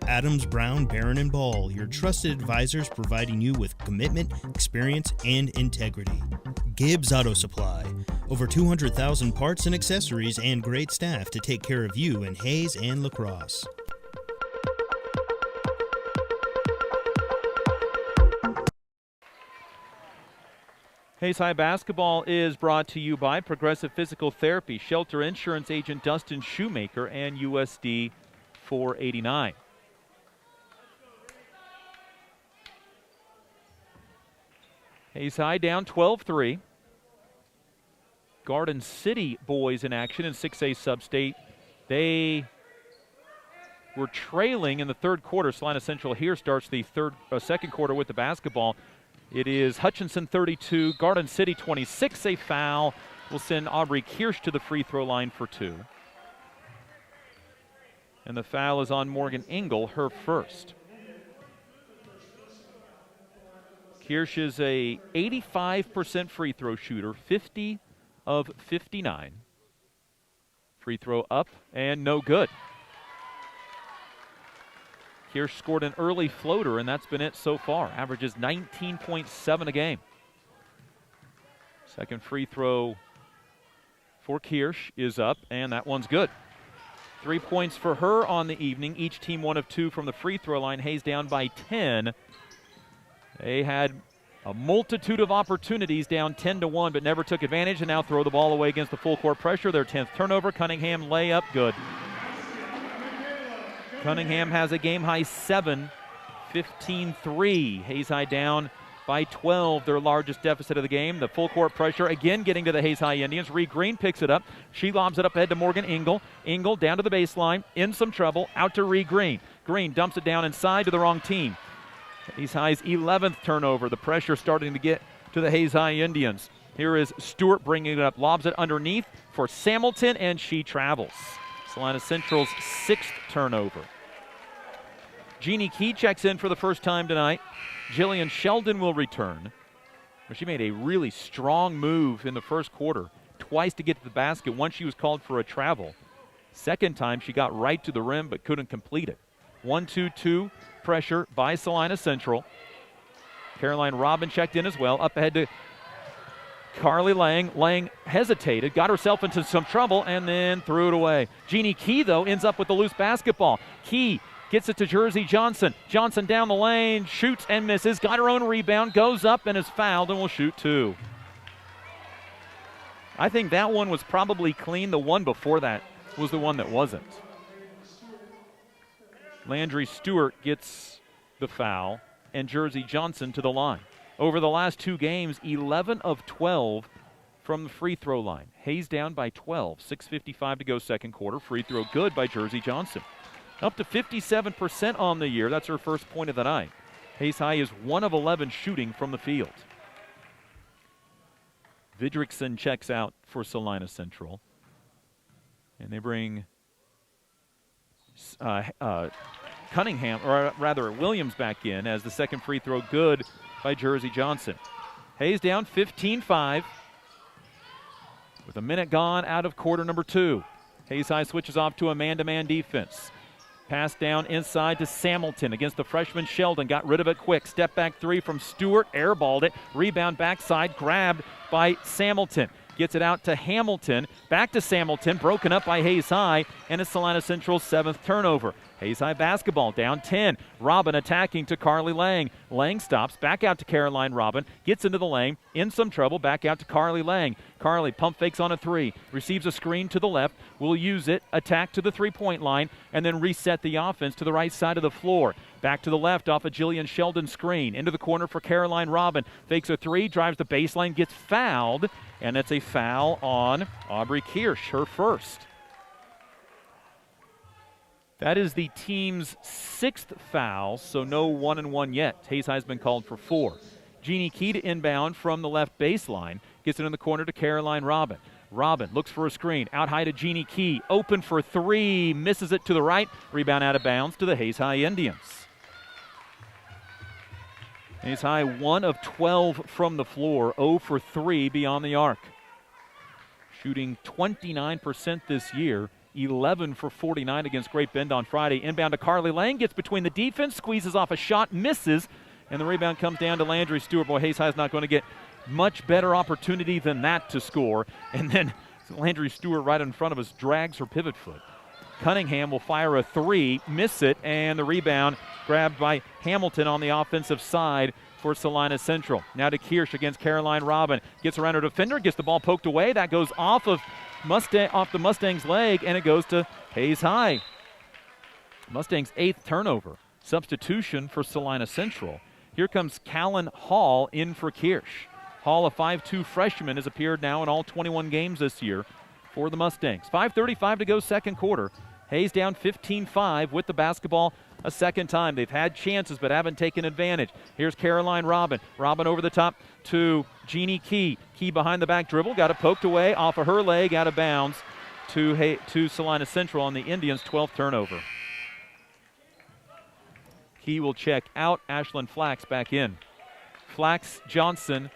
Adams, Brown, Barron, and Ball, your trusted advisors providing you with commitment, experience, and integrity. Gibbs Auto Supply, over 200,000 parts and accessories and great staff to take care of you in Hayes and La Crosse. Hayes High basketball is brought to you by Progressive Physical Therapy, Shelter Insurance Agent Dustin Shoemaker, and USD 489. Hayes High down 12-3. Garden City boys in action in 6A Substate. They were trailing in the third quarter. Salina Central here starts the second quarter with the basketball. It is Hutchinson 32, Garden City 26. A foul will send Aubrey Kirsch to the free throw line for 2. And the foul is on Morgan Engel, her first. Kirsch is a 85% free throw shooter, 50 of 59. Free throw up and no good. Kirsch scored an early floater, and that's been it so far. Averages 19.7 a game. Second free throw for Kirsch is up, and that one's good. 3 points for her on the evening. Each team 1 of 2 from the free throw line. Hayes down by 10. They had a multitude of opportunities, down 10-1, but never took advantage, and now throw the ball away against the full court pressure. Their 10th turnover. Cunningham layup, good. Cunningham has a game-high 7, 15-3. Hayes High down by 12, their largest deficit of the game. The full court pressure again getting to the Hayes High Indians. Ree Green picks it up. She lobs it up ahead to Morgan Engel. Engel down to the baseline, in some trouble, out to Ree Green. Green dumps it down inside to the wrong team. Hayes High's 11th turnover. The pressure starting to get to the Hayes High Indians. Here is Stewart bringing it up, lobs it underneath for Samilton, and she travels. Salina Central's 6th turnover. Jeannie Key checks in for the first time tonight. Jillian Sheldon will return. She made a really strong move in the first quarter, twice to get to the basket. Once she was called for a travel. Second time she got right to the rim but couldn't complete it. 1-2-2 pressure by Salina Central. Caroline Robin checked in as well. Up ahead to Carly Lang. Lang hesitated, got herself into some trouble, and then threw it away. Jeannie Key, though, ends up with the loose basketball. Key gets it to Jersey Johnson. Johnson down the lane, shoots and misses. Got her own rebound, goes up and is fouled and will shoot two. I think that one was probably clean. The one before that was the one that wasn't. Landry Stewart gets the foul, and Jersey Johnson to the line. Over the last two games, 11 of 12 from the free throw line. Hayes down by 12, 6:55 to go second quarter. Free throw good by Jersey Johnson. Up to 57% on the year. That's her first point of the night. Hayes High is 1 of 11 shooting from the field. Vidrickson checks out for Salina Central. And they bring Cunningham, or rather Williams, back in as the second free throw good by Jersey Johnson. Hayes down 15-5 with a minute gone out of quarter number 2. Hayes High switches off to a man-to-man defense. Pass down inside to Samilton against the freshman Sheldon. Got rid of it quick. Step back three from Stewart. Airballed it. Rebound backside. Grabbed by Samilton. Gets it out to Hamilton. Back to Samilton. Broken up by Hayes High. And it's Salina Central's 7th turnover. Hayes High basketball down 10. Robin attacking to Carly Lang. Lang stops. Back out to Caroline Robin. Gets into the lane. In some trouble. Back out to Carly Lang. Carly pump fakes on a three. Receives a screen to the left. Will use it. Attack to the three-point line. And then reset the offense to the right side of the floor. Back to the left off a Jillian Sheldon screen. Into the corner for Caroline Robin. Fakes a three. Drives the baseline. Gets fouled. And it's a foul on Aubrey Kirsch, her first. That is the team's 6th foul, so no 1-and-1 yet. Hayes High's been called for 4. Jeannie Key to inbound from the left baseline. Gets it in the corner to Caroline Robin. Robin looks for a screen. Out high to Jeannie Key. Open for 3. Misses it to the right. Rebound out of bounds to the Hayes High Indians. Hayes High 1 of 12 from the floor. 0 for 3 beyond the arc. Shooting 29% this year. 11 for 49 against Great Bend on Friday. Inbound to Carly Lang, gets between the defense, squeezes off a shot, misses, and the rebound comes down to Landry Stewart. Boy, Hayes High is not going to get much better opportunity than that to score. And then Landry Stewart right in front of us drags her pivot foot. Cunningham will fire a 3, miss it, and the rebound grabbed by Hamilton on the offensive side for Salina Central. Now to Kirsch against Caroline Robin. Gets around her defender, gets the ball poked away. That goes off the Mustangs' leg, and it goes to Hayes High. Mustangs' 8th turnover. Substitution for Salina Central. Here comes Callan Hall in for Kirsch. Hall, a 5'2 freshman, has appeared now in all 21 games this year for the Mustangs. 5:35 to go second quarter. Hayes down 15-5 with the basketball a second time. They've had chances but haven't taken advantage. Here's Caroline Robin. Robin over the top to Jeannie Key. Key behind the back dribble. Got it poked away off of her leg, out of bounds to Salina Central on the Indians' 12th turnover. Key will check out. Ashlyn Flax back in. Flax, Johnson,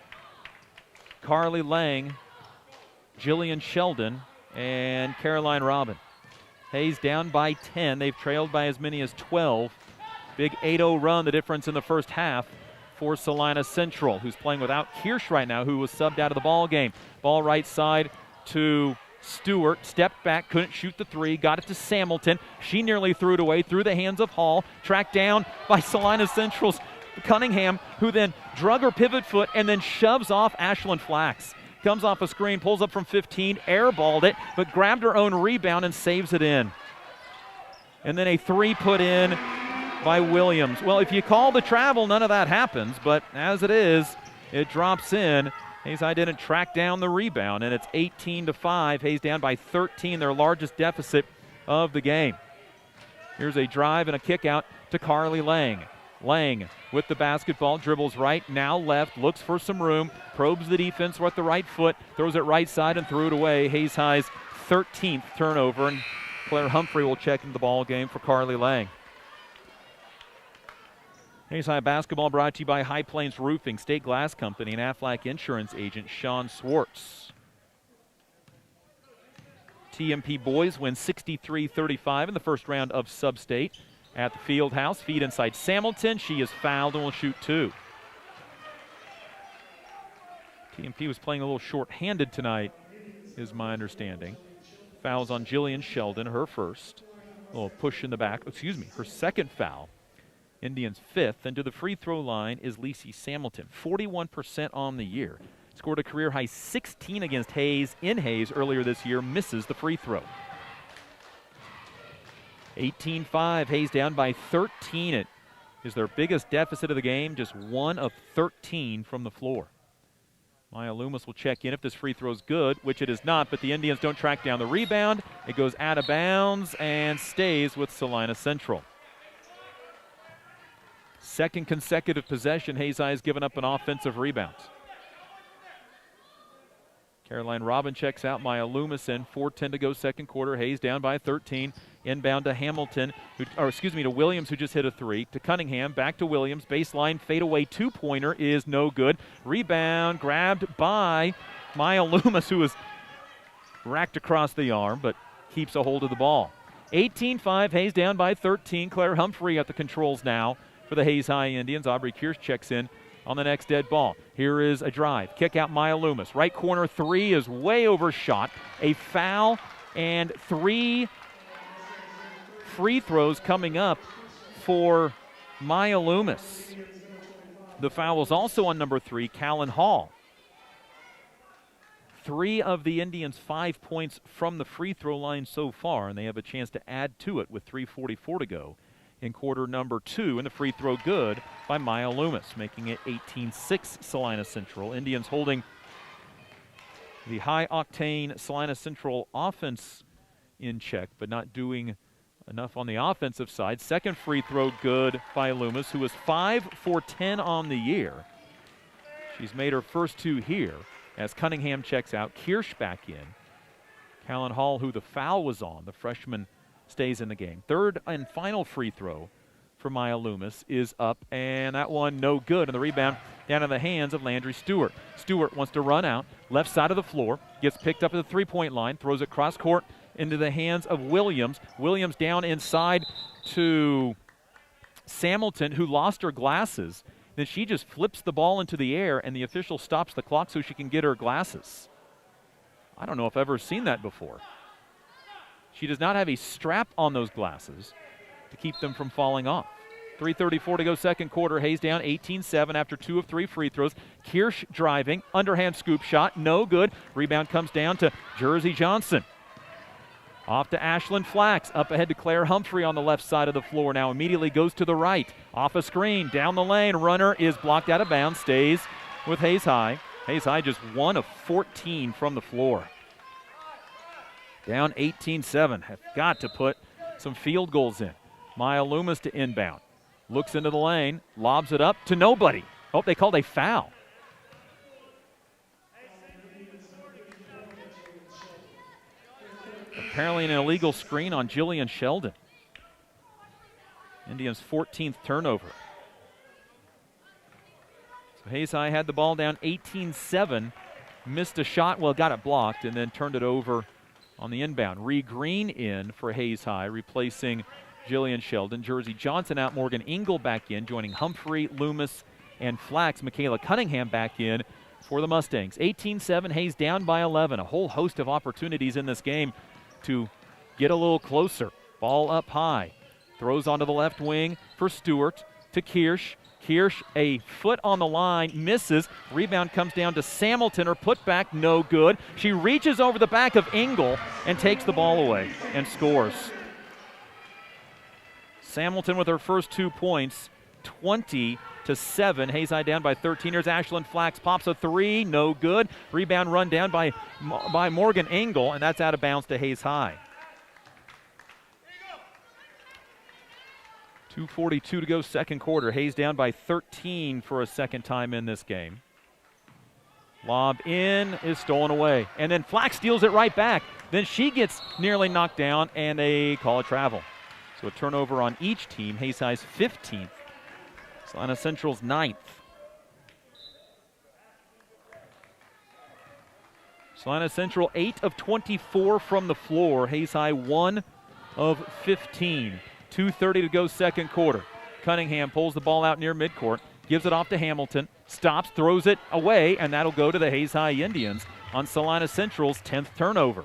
Carly Lang, Jillian Sheldon, and Caroline Robin. Hayes down by 10. They've trailed by as many as 12. Big 8-0 run, the difference in the first half for Salina Central, who's playing without Kirsch right now, who was subbed out of the ball game. Ball right side to Stewart. Stepped back, couldn't shoot the 3. Got it to Samilton. She nearly threw it away through the hands of Hall. Tracked down by Salina Central's Cunningham, who then drug her pivot foot and then shoves off Ashlyn Flax. Comes off a screen, pulls up from 15, airballed it, but grabbed her own rebound and saves it in. And then a 3 put in by Williams. Well, if you call the travel, none of that happens, but as it is, it drops in. Hayes High didn't track down the rebound, and it's 18-5. Hayes down by 13, their largest deficit of the game. Here's a drive and a kick out to Carly Lang. Lang with the basketball, dribbles right, now left, looks for some room, probes the defense with the right foot, throws it right side and threw it away. Hayes High's 13th turnover, and Claire Humphrey will check into the ball game for Carly Lang. Hayes High basketball brought to you by High Plains Roofing, State Glass Company, and Aflac Insurance agent Sean Swartz. TMP boys win 63-35 in the first round of Sub-State at the field house. Feed inside Samilton. She is fouled and will shoot 2. TMP was playing a little short-handed tonight, is my understanding. Fouls on Jillian Sheldon, her first. A little push in the back. Excuse me, her second foul. Indians 5th. And to the free throw line is Lacey Samilton, 41% on the year. Scored a career-high 16 against Hayes in Hayes earlier this year. Misses the free throw. 18-5. Hayes down by 13. It is their biggest deficit of the game. Just 1 of 13 from the floor. Maya Loomis will check in if this free throw is good, which it is not, but the Indians don't track down the rebound. It goes out of bounds and stays with Salina Central. Second consecutive possession, Hayes High has given up an offensive rebound. Caroline Robin checks out. Maya Loomis in. 4:10 to go second quarter. Hayes down by 13. Inbound to Hamilton, to Williams, who just hit a 3. To Cunningham, back to Williams. Baseline fadeaway 2-pointer is no good. Rebound grabbed by Maya Loomis, who was racked across the arm, but keeps a hold of the ball. 18-5. Hayes down by 13. Claire Humphrey at the controls now for the Hayes High Indians. Aubrey Kirsch checks in on the next dead ball. Here is a drive. Kick out Maya Loomis. Right corner 3 is way overshot. A foul and 3 free throws coming up for Maya Loomis. The foul was also on number 3, Callan Hall. 3 of the Indians' 5 points from the free throw line so far, and they have a chance to add to it with 3:44 to go in quarter number 2, and the free throw good by Maya Loomis, making it 18-6 Salina Central. Indians holding the high-octane Salina Central offense in check, but not doing enough on the offensive side. Second free throw good by Loomis, who is 5 for 10 on the year. She's made her first 2 here as Cunningham checks out. Kirsch back in. Callan Hall, who the foul was on, the freshman, stays in the game. Third and final free throw for Maya Loomis is up, and that one no good. And the rebound down in the hands of Landry Stewart. Stewart wants to run out, left side of the floor, gets picked up at the three-point line, throws it cross court into the hands of Williams. Williams down inside to Samilton, who lost her glasses. Then she just flips the ball into the air, and the official stops the clock so she can get her glasses. I don't know if I've ever seen that before. She does not have a strap on those glasses to keep them from falling off. 3:34 to go second quarter. Hayes down 18-7 after 2 of 3 free throws. Kirsch driving, underhand scoop shot, no good. Rebound comes down to Jersey Johnson. Off to Ashlyn Flax, up ahead to Claire Humphrey on the left side of the floor. Now immediately goes to the right. Off a screen, down the lane. Runner is blocked out of bounds, stays with Hayes High. Hayes High just 1 of 14 from the floor. Down 18-7. Have got to put some field goals in. Maya Loomis to inbound. Looks into the lane, lobs it up to nobody. Oh, they called a foul. Apparently an illegal screen on Jillian Sheldon. Indians' 14th turnover. So Hayes High had the ball down 18-7. Missed a shot, well, got it blocked, and then turned it over on the inbound. Ree Green in for Hayes High, replacing Jillian Sheldon. Jersey Johnson out, Morgan Engel back in, joining Humphrey, Loomis, and Flax. Michaela Cunningham back in for the Mustangs. 18-7, Hayes down by 11. A whole host of opportunities in this game to get a little closer. Ball up high. Throws onto the left wing for Stewart to Kirsch. Kirsch, a foot on the line, misses. Rebound comes down to Samilton. Her putback, no good. She reaches over the back of Engel and takes the ball away and scores. Samilton with her first 2 points, 20-7. Hayes High down by 13. Here's Ashlyn Flax, pops a 3, no good. Rebound run down by Morgan Engel, and that's out of bounds to Hayes High. 2:42 to go second quarter. Hayes down by 13 for a second time in this game. Lob in is stolen away. And then Flax steals it right back. Then she gets nearly knocked down, and they call a travel. So a turnover on each team. Hayes High's 15th. Salina Central's 9th. Salina Central 8 of 24 from the floor. Hayes High 1 of 15. 2:30 to go second quarter. Cunningham pulls the ball out near midcourt, gives it off to Hamilton, stops, throws it away, and that'll go to the Hayes High Indians on Salina Central's 10th turnover.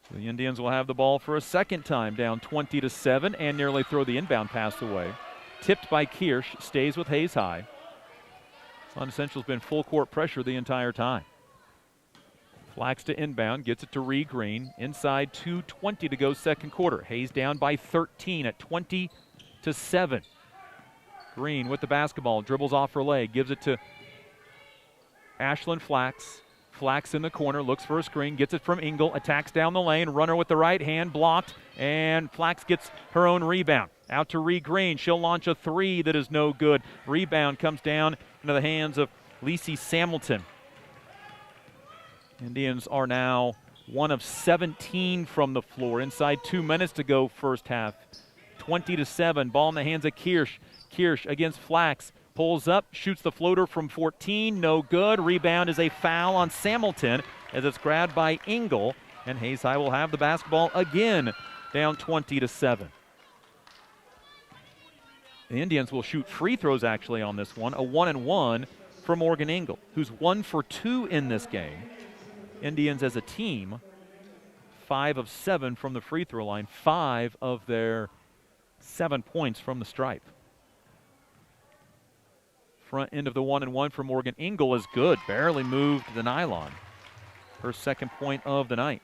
So the Indians will have the ball for a second time, down 20-7, and nearly throw the inbound pass away. Tipped by Kirsch, stays with Hayes High. Salina Central's been full court pressure the entire time. Flax to inbound, gets it to Ree Green. Inside 2:20 to go second quarter. Hayes down by 13 at 20-7. Green with the basketball, dribbles off her leg, gives it to Ashlyn Flax. Flax in the corner, looks for a screen, gets it from Engel, attacks down the lane, runner with the right hand, blocked, and Flax gets her own rebound. Out to Ree Green, she'll launch a three that is no good. Rebound comes down into the hands of Lacey Samilton. Indians are now 1 of 17 from the floor. Inside 2 minutes to go first half. 20-7, ball in the hands of Kirsch. Kirsch against Flax. Pulls up, shoots the floater from 14, no good. Rebound is a foul on Samilton as it's grabbed by Engel, and Hayes High will have the basketball again, down 20-7. The Indians will shoot free throws actually on this one, a 1-and-1 for Morgan Engel, who's 1 for 2 in this game. Indians as a team, 5 of 7 from the free throw line, 5 of their 7 points from the stripe. Front end of the 1-and-1 for Morgan Engel is good. Barely moved the nylon. Her second point of the night.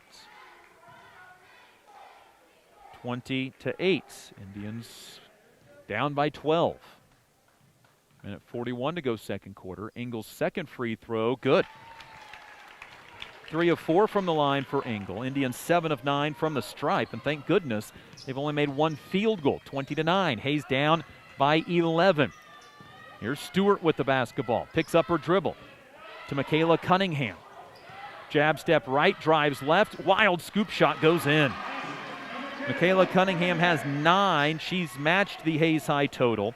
20-8. Indians down by 12. Minute 41 to go second quarter. Engel's second free throw, good. 3 of 4 from the line for Engel. Indians 7 of 9 from the stripe, and thank goodness they've only made 1 field goal. 20-9. Hayes down by 11. Here's Stewart with the basketball. Picks up her dribble to Michaela Cunningham. Jab step right, drives left. Wild scoop shot goes in. Michaela Cunningham has 9. She's matched the Hayes High total.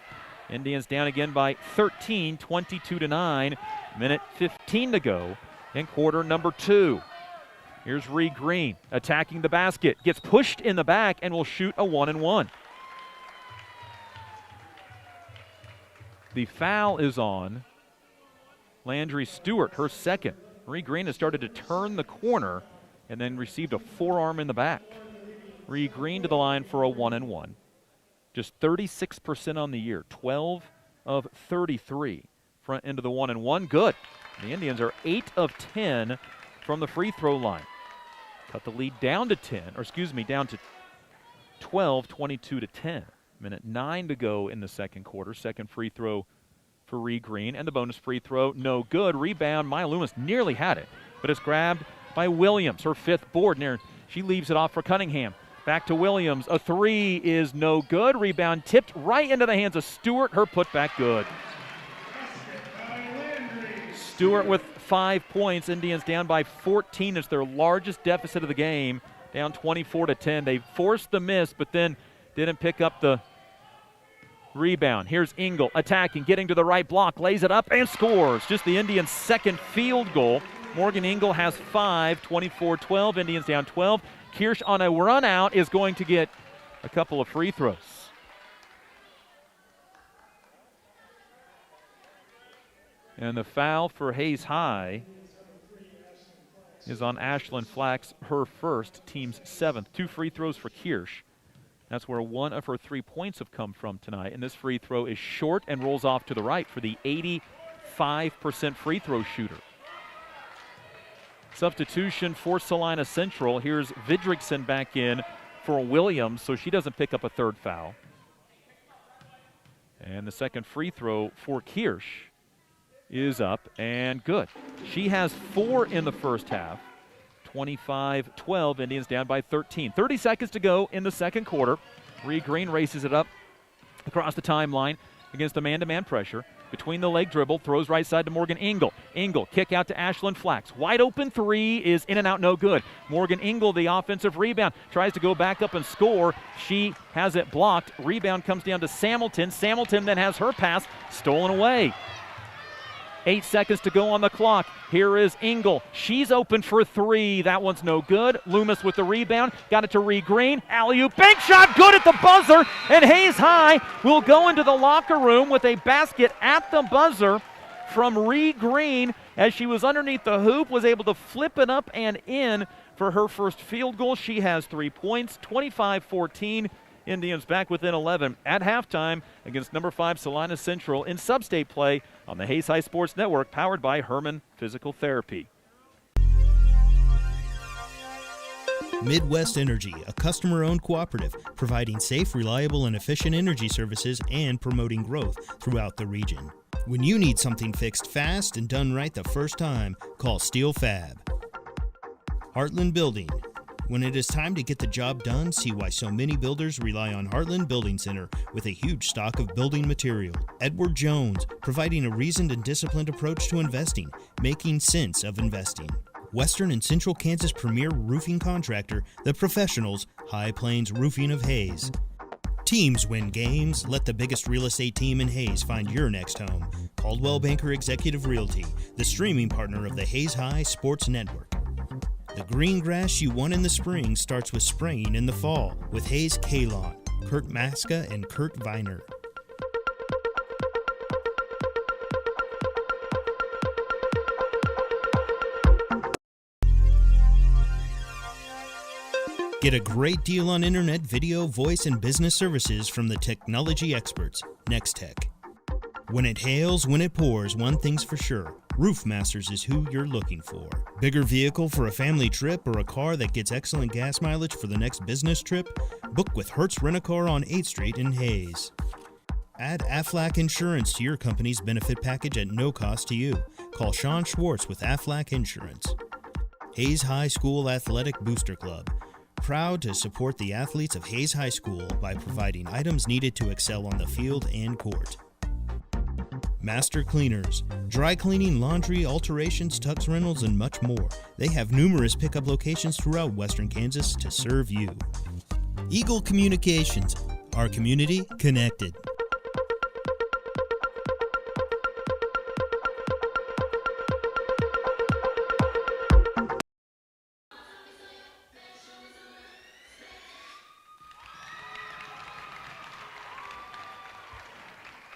Indians down again by 13, 22-9. Minute 15 to go in quarter number 2. Here's Ree Green attacking the basket. Gets pushed in the back and will shoot a 1-and-1. The foul is on Landry Stewart, her second. Ree Green has started to turn the corner and then received a forearm in the back. Ree Green to the line for a 1-and-1. Just 36% on the year, 12 of 33. Front end of the 1-and-1, good. The Indians are 8 of 10 from the free throw line. Cut the lead down to 12, 22-10. Minute 9 to go in the second quarter. Second free throw for Ree Green, and the bonus free throw, no good. Rebound, Maya Loomis nearly had it, but it's grabbed by Williams, her 5th board. She leaves it off for Cunningham. Back to Williams. A 3 is no good. Rebound tipped right into the hands of Stewart. Her putback good. Stewart with 5 points. Indians down by 14. It's their largest deficit of the game, down 24-10. They forced the miss, but then didn't pick up the rebound. Here's Engel attacking, getting to the right block, lays it up and scores. Just the Indians' second field goal. Morgan Engel has 5, 24-12. Indians down 12. Kirsch on a run out is going to get a couple of free throws. And the foul for Hayes High is on Ashlyn Flax, her first, team's 7th. 2 free throws for Kirsch. That's where 1 of her 3 points have come from tonight. And this free throw is short and rolls off to the right for the 85% free throw shooter. Substitution for Salina Central. Here's Vidrickson back in for Williams, so she doesn't pick up a 3rd foul. And the second free throw for Kirsch is up and good. She has 4 in the first half. 25-12, Indians down by 13. 30 seconds to go in the second quarter. Ree Green races it up across the timeline against the man-to-man pressure. Between the leg dribble, throws right side to Morgan Engel. Engel, kick out to Ashlyn Flax. Wide open three is in and out, no good. Morgan Engel, the offensive rebound, tries to go back up and score. She has it blocked. Rebound comes down to Samilton. Samilton then has her pass stolen away. 8 seconds to go on the clock. Here is Engel. She's open for three. That one's no good. Loomis with the rebound. Got it to Ree Green. Alley-oop. Bank shot. Good at the buzzer. And Hayes High will go into the locker room with a basket at the buzzer from Ree Green as she was underneath the hoop, was able to flip it up and in for her first field goal. She has 3 points, 25-14. Indians back within 11 at halftime against number 5 Salina Central in sub-state play on the Hayes High Sports Network, powered by Herman Physical Therapy. Midwest Energy, a customer-owned cooperative providing safe, reliable, and efficient energy services and promoting growth throughout the region. When you need something fixed fast and done right the first time, call Steel Fab. Heartland Building. When it is time to get the job done, see why so many builders rely on Heartland Building Center with a huge stock of building material. Edward Jones, providing a reasoned and disciplined approach to investing, making sense of investing. Western and Central Kansas premier roofing contractor, The Professionals, High Plains Roofing of Hayes. Teams win games. Let the biggest real estate team in Hayes find your next home. Caldwell Banker Executive Realty, the streaming partner of the Hayes High Sports Network. The green grass you want in the spring starts with spraying in the fall with Hayes K-Lawn, Kurt Maska and Kurt Viner. Get a great deal on internet, video, voice, and business services from the technology experts, Nextech. When it hails, when it pours, one thing's for sure. Roof Masters is who you're looking for. Bigger vehicle for a family trip or a car that gets excellent gas mileage for the next business trip? Book with Hertz Rent-A-Car on 8th Street in Hayes. Add Aflac Insurance to your company's benefit package at no cost to you. Call Sean Schwartz with Aflac Insurance. Hayes High School Athletic Booster Club. Proud to support the athletes of Hayes High School by providing items needed to excel on the field and court. Master Cleaners, dry cleaning, laundry, alterations, tux rentals, and much more. They have numerous pickup locations throughout Western Kansas to serve you. Eagle Communications, our community connected.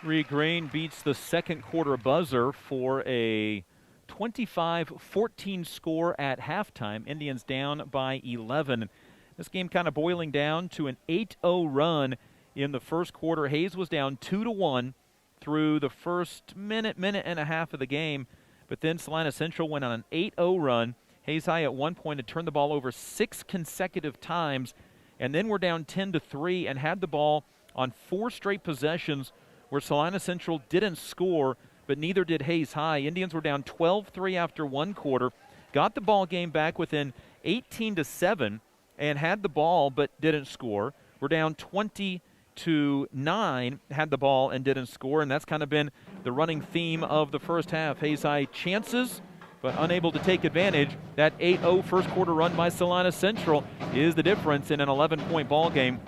Ree Green beats the second quarter buzzer for a 25-14 score at halftime. Indians down by 11. This game kind of boiling down to an 8-0 run in the first quarter. Hayes was down 2-1 through the first minute and a half of the game, but then Salina Central went on an 8-0 run. Hayes High at one point had turned the ball over 6 consecutive times, and then we're down 10-3 and had the ball on 4 straight possessions where Salina Central didn't score, but neither did Hayes High. Indians were down 12-3 after one quarter, got the ball game back within 18-7, and had the ball but didn't score. We're down 20-9, had the ball and didn't score, and that's kind of been the running theme of the first half. Hayes High chances, but unable to take advantage. That 8-0 first quarter run by Salina Central is the difference in an 11-point ball game,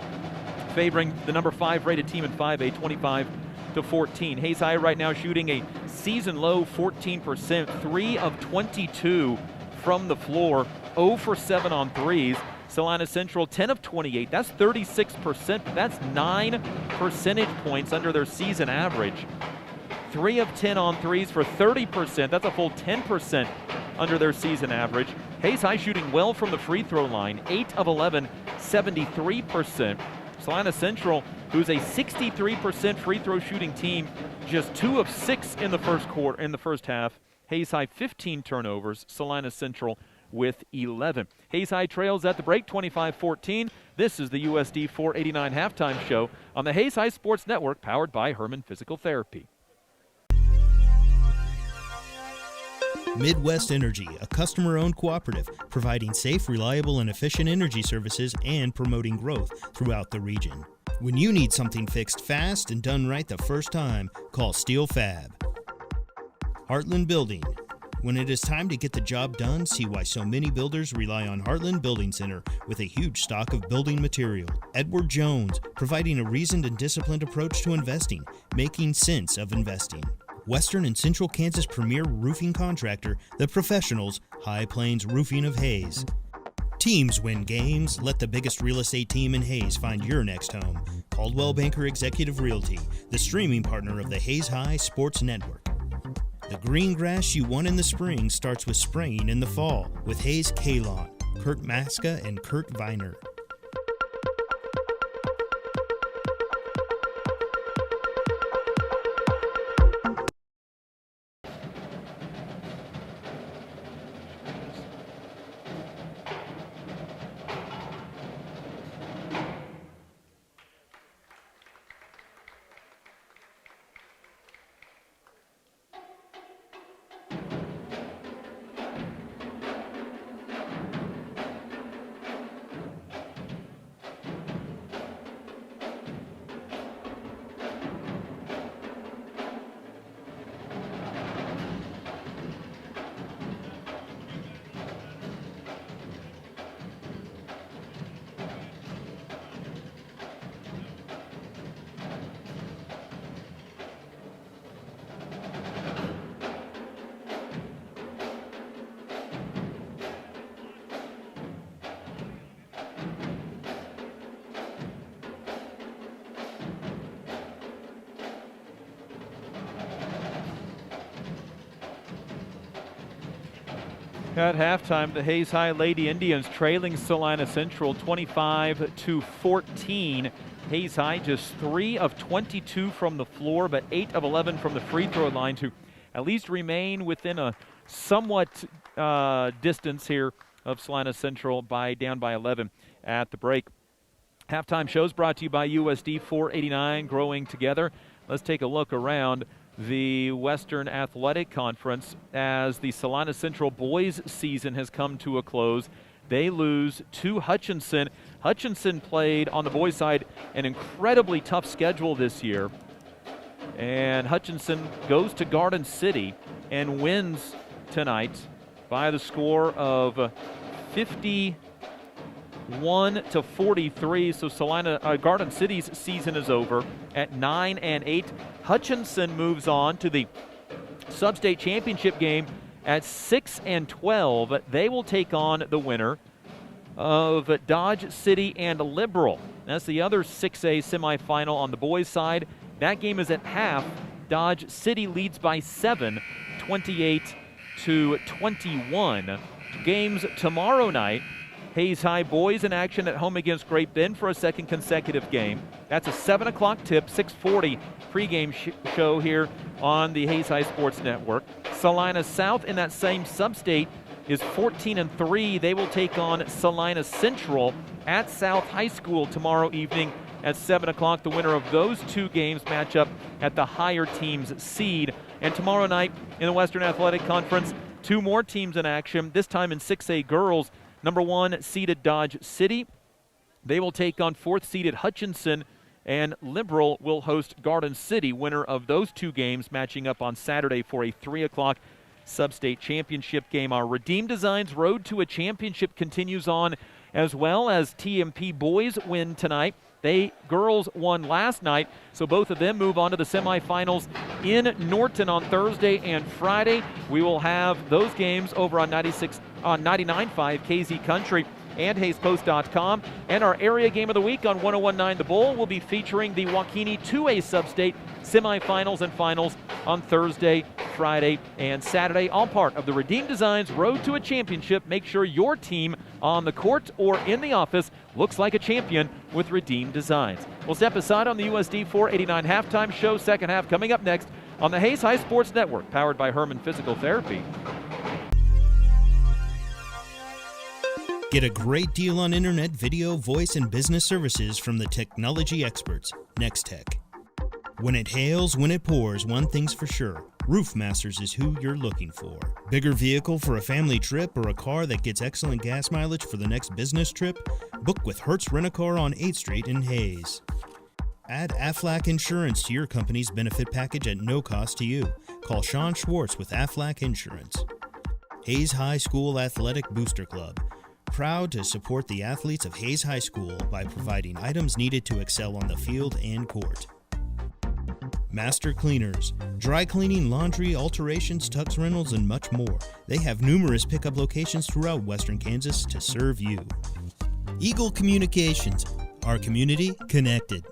favoring the number 5 rated team in 5A, 25-14. Hayes High right now shooting a season low 14%, 3 of 22 from the floor, 0 for 7 on threes. Salina Central 10 of 28, that's 36%, that's 9 percentage points under their season average. 3 of 10 on threes for 30%, that's a full 10% under their season average. Hayes High shooting well from the free throw line, 8 of 11, 73%. Salina Central, who's a 63% free throw shooting team, just 2 of 6 in the first half. Hayes High 15 turnovers, Salina Central with 11. Hayes High trails at the break 25-14. This is the USD 489 halftime show on the Hayes High Sports Network, powered by Herman Physical Therapy. Midwest Energy, a customer-owned cooperative providing safe, reliable, and efficient energy services and promoting growth throughout the region. When you need something fixed fast and done right the first time, call Steel Fab. Heartland Building. When it is time to get the job done, see why so many builders rely on Heartland Building Center with a huge stock of building material. Edward Jones, providing a reasoned and disciplined approach to investing, making sense of investing. Western and Central Kansas premier roofing contractor, The Professionals, High Plains Roofing of Hayes. Teams win games. Let the biggest real estate team in Hayes find your next home. Caldwell Banker Executive Realty, the streaming partner of the Hayes High Sports Network. The green grass you want in the spring starts with spraying in the fall with Hayes K-Lawn, Kurt Maska and Kurt Viner. At halftime, the Hayes High Lady Indians trailing Salina Central 25-14. Hayes High just 3 of 22 from the floor, but 8 of 11 from the free throw line to at least remain within a somewhat distance here of Salina Central down by 11 at the break. Halftime shows brought to you by USD 489, growing together. Let's take a look around the Western Athletic Conference as the Salina Central boys season has come to a close. They lose to Hutchinson. Hutchinson played on the boys side an incredibly tough schedule this year. And Hutchinson goes to Garden City and wins tonight by the score of 51-43. So Garden City's season is over at 9-8. Hutchinson moves on to the Sub-State Championship game at 6-12. They will take on the winner of Dodge City and Liberal. That's the other 6A semifinal on the boys' side. That game is at half. Dodge City leads by 7, 28-21. Games tomorrow night. Hayes High boys in action at home against Great Bend for a second consecutive game. That's a 7 o'clock tip, 6:40 pregame show here on the Hayes High Sports Network. Salina South in that same sub-state is 14-3. They will take on Salina Central at South High School tomorrow evening at 7 o'clock. The winner of those two games match up at the higher team's seed. And tomorrow night in the Western Athletic Conference, 2 more teams in action, this time in 6A girls. Number 1 seeded Dodge City. They will take on 4th seeded Hutchinson, and Liberal will host Garden City. Winner of those two games matching up on Saturday for a 3 o'clock Sub-State Championship game. Our Redeem Designs road to a championship continues on, as well as TMP boys win tonight. Girls won last night, so both of them move on to the semifinals in Norton on Thursday and Friday. We will have those games over on 99.5 KZ Country and HayesPost.com. And our area game of the week on 101.9 The Bull will be featuring the Waukene 2A Sub-State semifinals and finals on Thursday, Friday, and Saturday. All part of the Redeem Designs Road to a Championship. Make sure your team on the court or in the office looks like a champion with Redeem Designs. We'll step aside on the USD 489 halftime show. Second half coming up next on the Hayes High Sports Network, powered by Herman Physical Therapy. Get a great deal on internet, video, voice, and business services from the technology experts, Nextech. When it hails, when it pours, one thing's for sure. Roof Masters is who you're looking for. Bigger vehicle for a family trip or a car that gets excellent gas mileage for the next business trip? Book with Hertz Rent-A-Car on 8th Street in Hayes. Add Aflac Insurance to your company's benefit package at no cost to you. Call Sean Schwartz with Aflac Insurance. Hayes High School Athletic Booster Club. Proud to support the athletes of Hayes High School by providing items needed to excel on the field and court. Master Cleaners. Dry cleaning, laundry, alterations, tux rentals, and much more. They have numerous pickup locations throughout Western Kansas to serve you. Eagle Communications. Our community connected.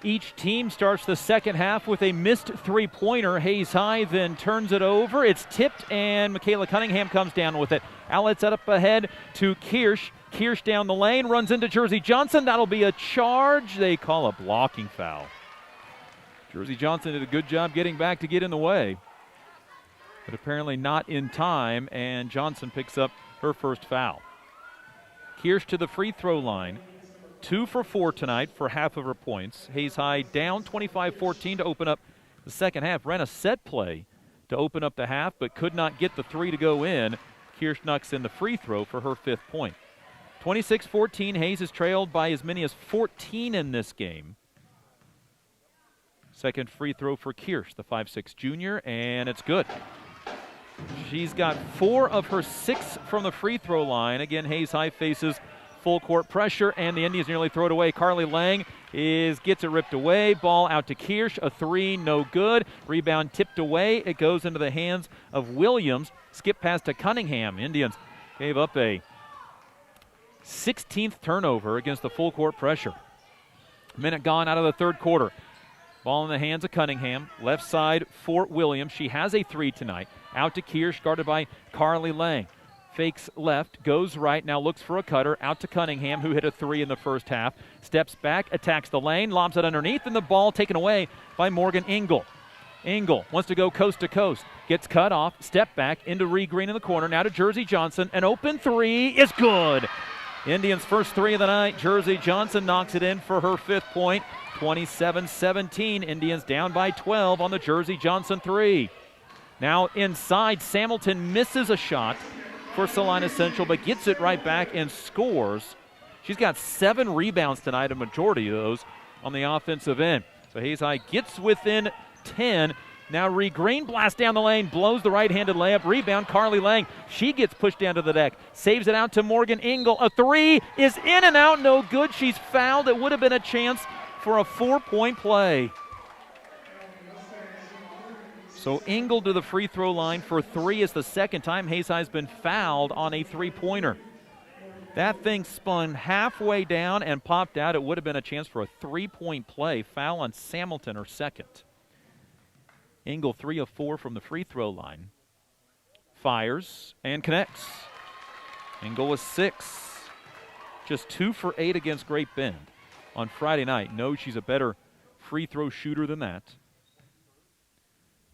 Each team starts the second half with a missed three-pointer. Hayes High then turns it over. It's tipped, and Michaela Cunningham comes down with it. Outlets it up ahead to Kirsch. Kirsch down the lane, runs into Jersey Johnson. That'll be a charge. They call a blocking foul. Jersey Johnson did a good job getting back to get in the way, but apparently not in time, and Johnson picks up her first foul. Kirsch to the free throw line. 2 for 4 tonight for half of her points. Hayes High down 25-14 to open up the second half. Ran a set play to open up the half, but could not get the three to go in. Kirsch knocks in the free throw for her 5th point. 26-14, Hayes is trailed by as many as 14 in this game. Second free throw for Kirsch, the 5'6" junior, and it's good. She's got 4 of her 6 from the free throw line. Again, Hayes High faces full court pressure, and the Indians nearly throw it away. Carly Lang gets it ripped away. Ball out to Kirsch. A three, no good. Rebound tipped away. It goes into the hands of Williams. Skip pass to Cunningham. Indians gave up a 16th turnover against the full court pressure. Minute gone out of the third quarter. Ball in the hands of Cunningham. Left side for Williams. She has a three tonight. Out to Kirsch, guarded by Carly Lang. Fakes left, goes right, now looks for a cutter. Out to Cunningham, who hit a three in the first half. Steps back, attacks the lane, lobs it underneath, and the ball taken away by Morgan Engel. Engel wants to go coast to coast. Gets cut off, step back into Ree Green in the corner. Now to Jersey Johnson. An open three is good. Indians' first three of the night. Jersey Johnson knocks it in for her 5th point. 27-17. Indians down by 12 on the Jersey Johnson three. Now inside, Samilton misses a shot for Salina Central, but gets it right back and scores. She's got 7 rebounds tonight, a majority of those on the offensive end. So Hayes High gets within 10. Now Ree Green blasts down the lane, blows the right-handed layup. Rebound, Carly Lang. She gets pushed down to the deck. Saves it out to Morgan Engel. A three is in and out, no good. She's fouled. It would have been a chance for a 4-point play. So Engel to the free throw line for 3 is the second time Hayes High's been fouled on a three-pointer. That thing spun halfway down and popped out. It would have been a chance for a 3-point play. Foul on Samilton, her second. Engel 3 of 4 from the free throw line. Fires and connects. Engel was 6. Just 2 for 8 against Great Bend on Friday night. Knows she's a better free throw shooter than that.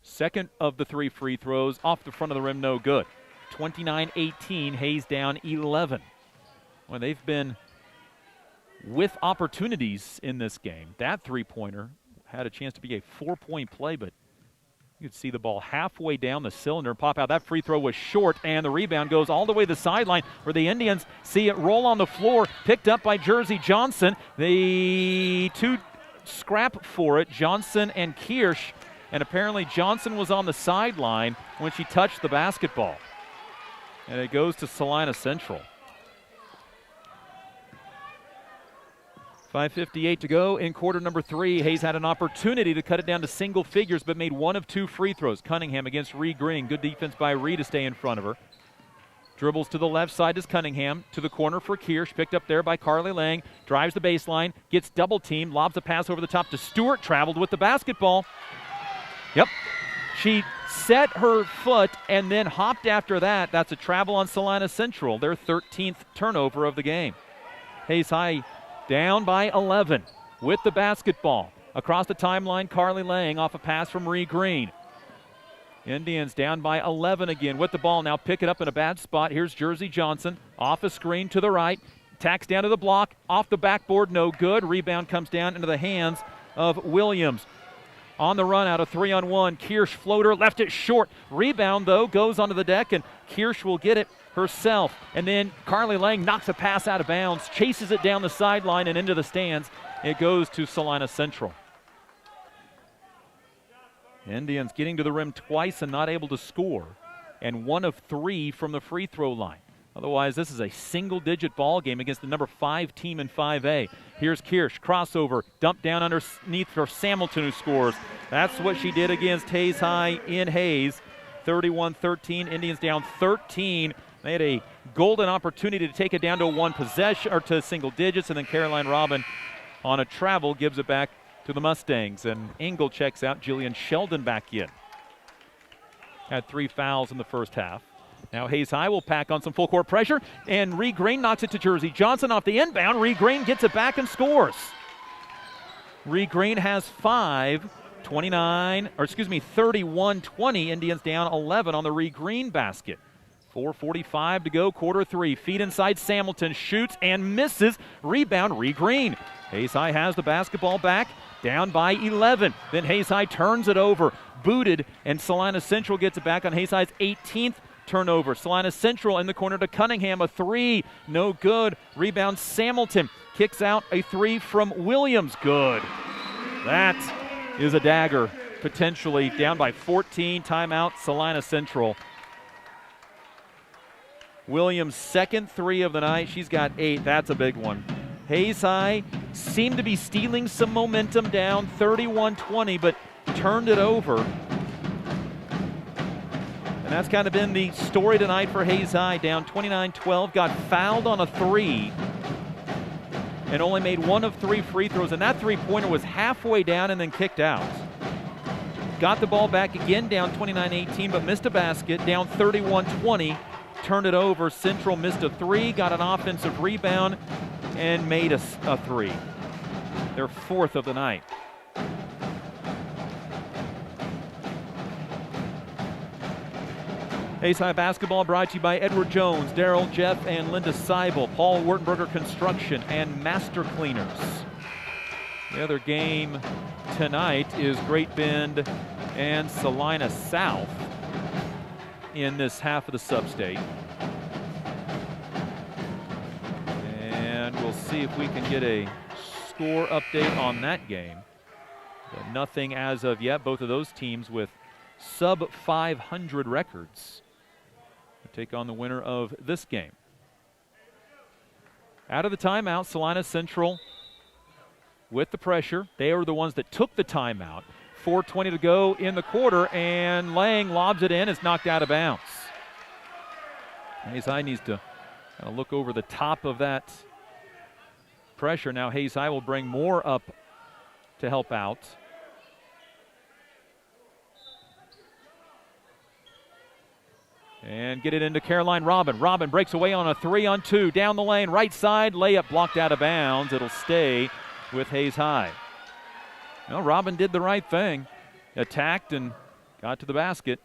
Second of the 3 free throws off the front of the rim, no good. 29-18, Hayes down 11. Well, they've been with opportunities in this game. That three-pointer had a chance to be a 4-point play, but you could see the ball halfway down the cylinder and pop out. That free throw was short, and the rebound goes all the way to the sideline where the Indians see it roll on the floor, picked up by Jersey Johnson. The two scrap for it, Johnson and Kirsch. and apparently Johnson was on the sideline when she touched the basketball. And it goes to Salina Central. 5:58 to go in quarter number 3. Hayes had an opportunity to cut it down to single figures, but made one of 2 free throws. Cunningham against Ree Green. Good defense by Ree to stay in front of her. Dribbles to the left side is Cunningham. To the corner for Kirsch. Picked up there by Carly Lang. Drives the baseline. Gets double teamed. Lobs a pass over the top to Stewart. Traveled with the basketball. Yep. She set her foot and then hopped after that. That's a travel on Salina Central. Their 13th turnover of the game. Hayes High down by 11 with the basketball. Across the timeline, Carly Lang off a pass from Ree Green. Indians down by 11 again with the ball. Now pick it up in a bad spot. Here's Jersey Johnson off a screen to the right. Tacks down to the block. Off the backboard, no good. Rebound comes down into the hands of Williams. On the run out of 3-on-1. Kirsch floater, left it short. Rebound, though, goes onto the deck, and Kirsch will get it herself. And then Carly Lang knocks a pass out of bounds, chases it down the sideline and into the stands. It goes to Salina Central. Indians getting to the rim twice and not able to score, and 1 of 3 from the free throw line. Otherwise, this is a single-digit ball game against the number 5 team in 5A. Here's Kirsch, crossover, dumped down underneath for Samilton, who scores. That's what she did against Hayes High in Hayes. 31-13, Indians down 13. They had a golden opportunity to take it down to 1 possession, or to single digits, and then Caroline Robin on a travel gives it back to the Mustangs. And Engel checks out. Jillian Sheldon back in. Had 3 fouls in the first half. Now Hayes High will pack on some full court pressure, and Ree Green knocks it to Jersey Johnson off the inbound. Ree Green gets it back and scores. Ree Green has 5, 31-20. Indians down 11 on the Ree Green basket. 4:45 to go, quarter 3. Feed inside, Samilton shoots and misses. Rebound, Ree Green. Hayes High has the basketball back, down by 11. Then Hayes High turns it over, booted, and Salina Central gets it back on Hayes High's 18th turnover. Salina Central in the corner to Cunningham, a 3, no good. Rebound, Samilton kicks out a 3 from Williams, good. That is a dagger, potentially. Down by 14, timeout, Salina Central. Williams' second 3 of the night. She's got 8. That's a big one. Hayes High seemed to be stealing some momentum, down 31-20, but turned it over. And that's kind of been the story tonight for Hayes High, down 29-12, got fouled on a 3, and only made 1 of 3 free throws, and that three-pointer was halfway down and then kicked out. Got the ball back again, down 29-18, but missed a basket, down 31-20, turned it over. Central missed a 3, got an offensive rebound, and made a 3. Their 4th of the night. Hayes High basketball brought to you by Edward Jones, Daryl, Jeff, and Linda Seibel, Paul Wertenberger Construction, and Master Cleaners. The other game tonight is Great Bend and Salina South in this half of the sub-state. And we'll see if we can get a score update on that game. But nothing as of yet. Both of those teams with sub-500 records. Take on the winner of this game. Out of the timeout, Salina Central with the pressure. They are the ones that took the timeout. 4:20 to go in the quarter, and Lang lobs it in. It's knocked out of bounds. Hayes High needs to kind of look over the top of that pressure. Now Hayes High will bring more up to help out. And get it into Caroline Robin. Robin breaks away on a 3-on-2. Down the lane, right side, layup blocked out of bounds. It'll stay with Hayes High. Well, Robin did the right thing. Attacked and got to the basket.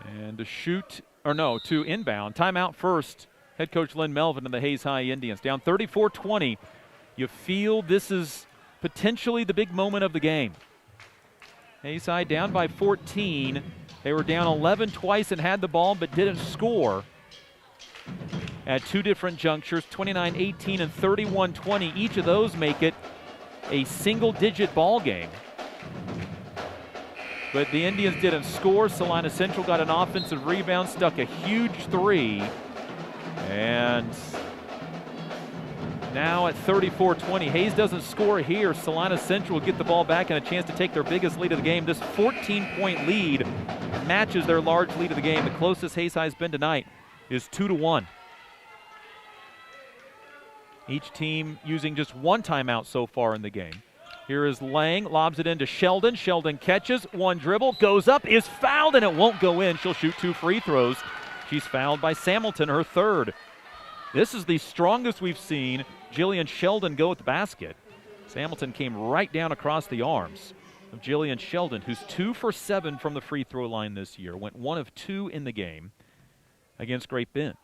And to shoot, to inbound. Timeout first. Head coach Lynn Melvin and the Hayes High Indians. Down 34-20. You feel this is potentially the big moment of the game. Hayes High down by 14. They were down 11 twice and had the ball but didn't score at 2 different junctures, 29-18 and 31-20. Each of those make it a single-digit ball game. but the Indians didn't score. Salina Central got an offensive rebound, stuck a huge three, and now at 34-20, Hayes doesn't score here. Salina Central will get the ball back and a chance to take their biggest lead of the game. This 14-point lead matches their large lead of the game. The closest Hayes High has been tonight is 2-1. Each team using just one timeout so far in the game. Here is Lang, lobs it into Sheldon. Sheldon catches, one dribble, goes up, is fouled, and it won't go in. She'll shoot 2 free throws. She's fouled by Samilton, her third. This is the strongest we've seen Jillian Sheldon go at the basket. Samilton came right down across the arms of Jillian Sheldon, who's 2 for 7 from the free throw line this year. Went 1 of 2 in the game against Great Bend.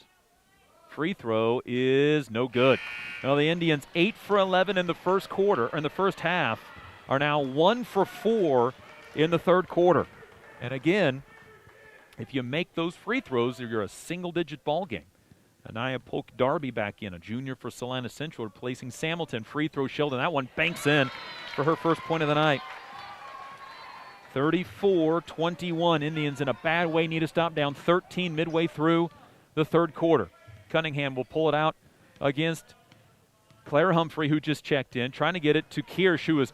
Free throw is no good. Now the Indians 8 for 11 in the first quarter, or in the first half, are now 1 for 4 in the third quarter. And again, if you make those free throws, you're a single-digit ball game. Anaya Polk Darby back in, a junior for Salina Central, replacing Samilton. Free throw Sheldon. That one banks in for her first point of the night. 34-21. Indians in a bad way need to stop, down 13 midway through the third quarter. Cunningham will pull it out against Claire Humphrey, who just checked in, trying to get it to Kirsch, who is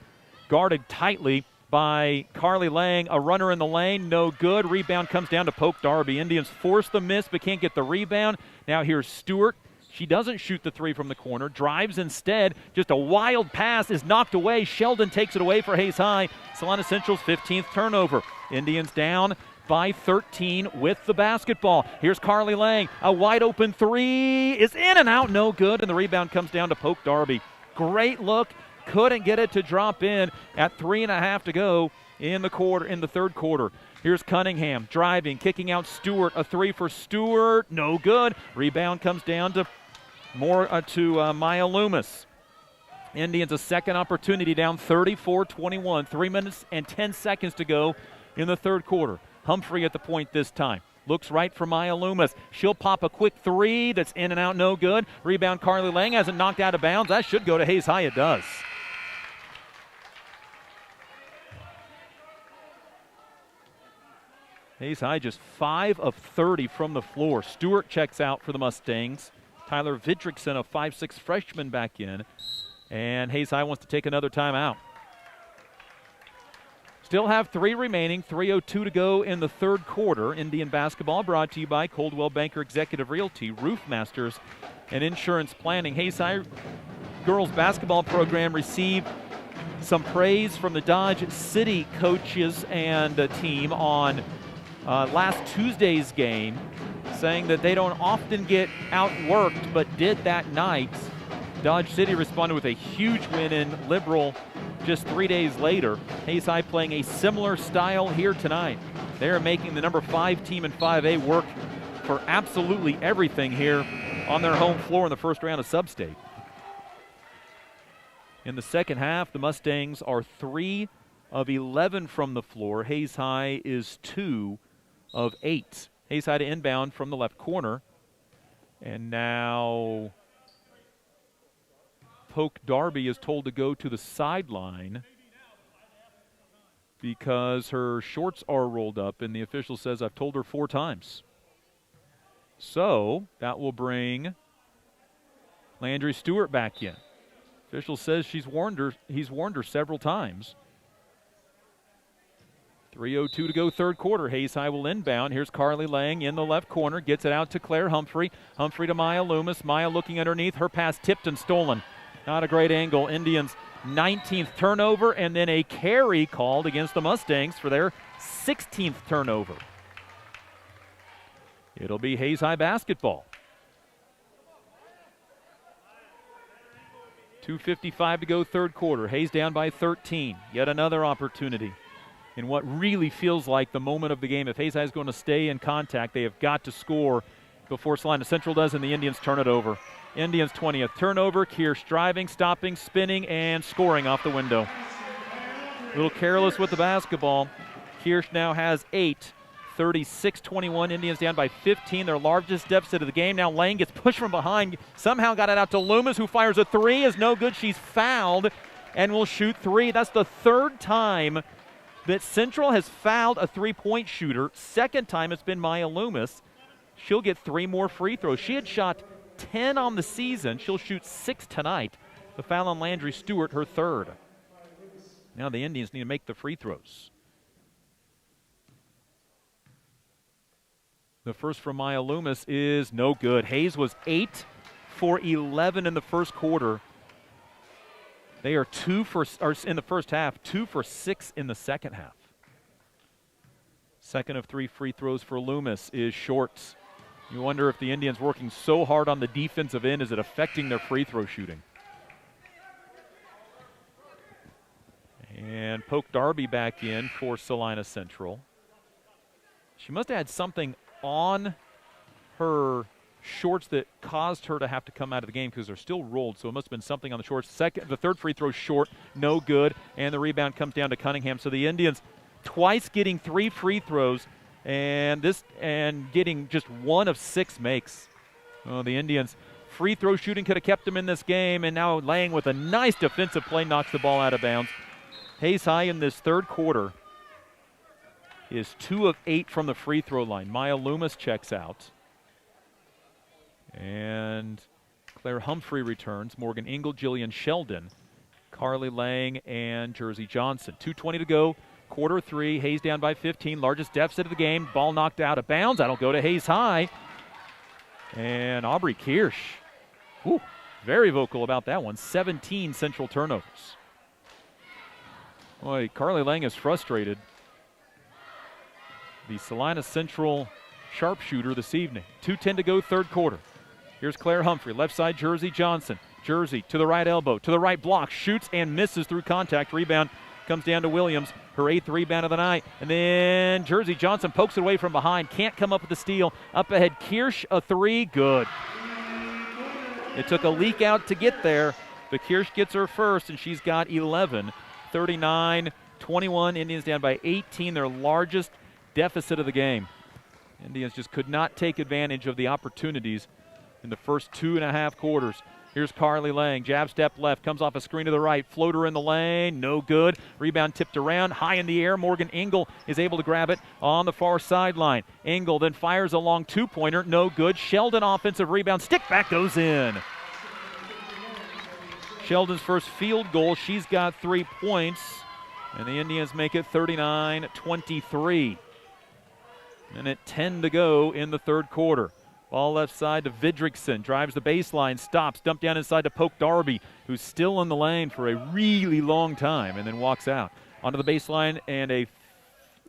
guarded tightly by Carly Lang. A runner in the lane, no good. Rebound comes down to Polk Darby. Indians force the miss but can't get the rebound. Now here's Stewart. She doesn't shoot the three from the corner, drives instead. Just a wild pass is knocked away. Sheldon takes it away for Hayes High. Salina Central's 15th turnover. Indians down by 13 with the basketball. Here's Carly Lang. A wide open three is in and out, no good, and the rebound comes down to Polk Darby. Great look, couldn't get it to drop in at 3.5 to go in the third quarter. Here's Cunningham driving, kicking out Stewart. A three for Stewart, no good. Rebound comes down to Maya Loomis. Indians a second opportunity, down 34-21. 3 minutes and 10 seconds to go in the third quarter. Humphrey at the point this time. Looks right for Maya Loomis. She'll pop a quick three that's in and out, no good. Rebound Carly Lang, hasn't knocked out of bounds. That should go to Hayes High, it does. Hayes High just 5 of 30 from the floor. Stewart checks out for the Mustangs. Tyler Vidrickson, a 5'6" freshman, back in. And Hayes High wants to take another timeout. Still have 3 remaining, 3:02 to go in the third quarter. Indian basketball brought to you by Coldwell Banker Executive Realty, Roof Masters, and Insurance Planning. Hayes High girls basketball program received some praise from the Dodge City coaches and the team on last Tuesday's game, saying that they don't often get outworked, but did that night. Dodge City responded with a huge win in Liberal just 3 days later. Hayes High playing a similar style here tonight. They're making the number 5 team in 5A work for absolutely everything here on their home floor in the first round of Sub-State. In the second half, the Mustangs are 3 of 11 from the floor. Hayes High is 2 of 8. Hayes High to inbound from the left corner. And now Polk Darby is told to go to the sideline because her shorts are rolled up, and the official says, I've told her 4 times. So that will bring Landry Stewart back in. Official says he's warned her several times. 3:02 to go third quarter. Hayes High will inbound. Here's Carly Lang in the left corner. Gets it out to Claire Humphrey. Humphrey to Maya Loomis. Maya looking underneath. Her pass tipped and stolen. Not a great angle. Indians 19th turnover, and then a carry called against the Mustangs for their 16th turnover. It'll be Hayes High basketball. 2:55 to go third quarter. Hayes down by 13. Yet another opportunity in what really feels like the moment of the game. If Hayes High is going to stay in contact, they have got to score before Salina Central does, and the Indians turn it over. Indians 20th turnover. Kirsch driving, stopping, spinning, and scoring off the window. A little careless with the basketball. Kirsch now has 8. 36-21. Indians down by 15. Their largest deficit of the game. Now Lang gets pushed from behind. Somehow got it out to Loomis, who fires a three. Is no good. She's fouled and will shoot 3. That's the third time that Central has fouled a three-point shooter. Second time it's been Maya Loomis. She'll get 3 more free throws. She had shot 10 on the season. She'll shoot 6 tonight. The foul on Landry Stewart, her third. Now the Indians need to make the free throws. The first from Maya Loomis is no good. Hayes was 8 for 11 in the first quarter. They are in the first half, 2 for 6 in the second half. Second of 3 free throws for Loomis is short. You wonder if the Indians working so hard on the defensive end, is it affecting their free throw shooting? And Polk Darby back in for Salina Central. She must have had something on her shorts that caused her to have to come out of the game because they're still rolled, so it must have been something on the shorts. The third free throw short, no good, and the rebound comes down to Cunningham. So the Indians twice getting 3 free throws and getting just 1 of 6 makes. Oh, the Indians free throw shooting could have kept them in this game, and now Lang with a nice defensive play knocks the ball out of bounds. Hayes High in this third quarter is 2 of 8 from the free throw line. Maya Loomis checks out. And Claire Humphrey returns. Morgan Engel, Jillian Sheldon, Carly Lang, and Jersey Johnson. 2:20 to go. Quarter 3. Hayes down by 15. Largest deficit of the game. Ball knocked out of bounds. That'll go to Hayes High. And Aubrey Kirsch. Whew, very vocal about that one. 17 Central turnovers. Boy, Carly Lang is frustrated. The Salina Central sharpshooter this evening. 2:10 to go, third quarter. Here's Claire Humphrey, left side Jersey Johnson. Jersey to the right elbow, to the right block, shoots and misses through contact. Rebound comes down to Williams, her 8th rebound of the night. And then Jersey Johnson pokes it away from behind, can't come up with the steal. Up ahead, Kirsch, a 3, good. It took a leak out to get there, but Kirsch gets her first, and she's got 11. 39-21, Indians down by 18, their largest deficit of the game. Indians just could not take advantage of the opportunities in the first 2.5 quarters. Here's Carly Lang, jab step left, comes off a screen to the right, floater in the lane, no good. Rebound tipped around, high in the air. Morgan Engel is able to grab it on the far sideline. Engel then fires a long 2-pointer, no good. Sheldon offensive rebound, stick back goes in. Sheldon's first field goal, she's got 3 points, and the Indians make it 39-23. Minute 10 to go in the third quarter. Ball left side to Vidrickson. Drives the baseline, stops, dumped down inside to Polk Darby, who's still in the lane for a really long time, and then walks out. Onto the baseline, and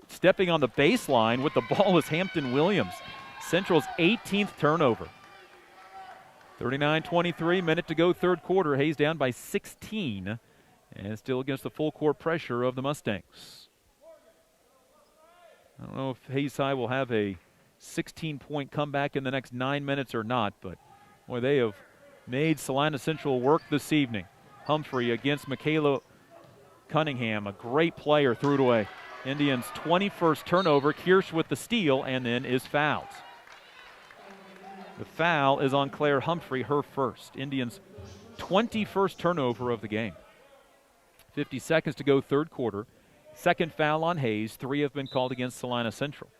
stepping on the baseline with the ball is Hampton Williams. Central's 18th turnover. 39-23, minute to go, third quarter. Hayes down by 16, and still against the full court pressure of the Mustangs. I don't know if Hayes High will have a 16-point comeback in the next 9 minutes or not, but boy, they have made Salina Central work this evening. Humphrey against Michaela Cunningham, a great player, threw it away. Indians' 21st turnover. Kirsch with the steal and then is fouled. The foul is on Claire Humphrey, her first. Indians' 21st turnover of the game. 50 seconds to go, third quarter. Second foul on Hayes. 3 have been called against Salina Central.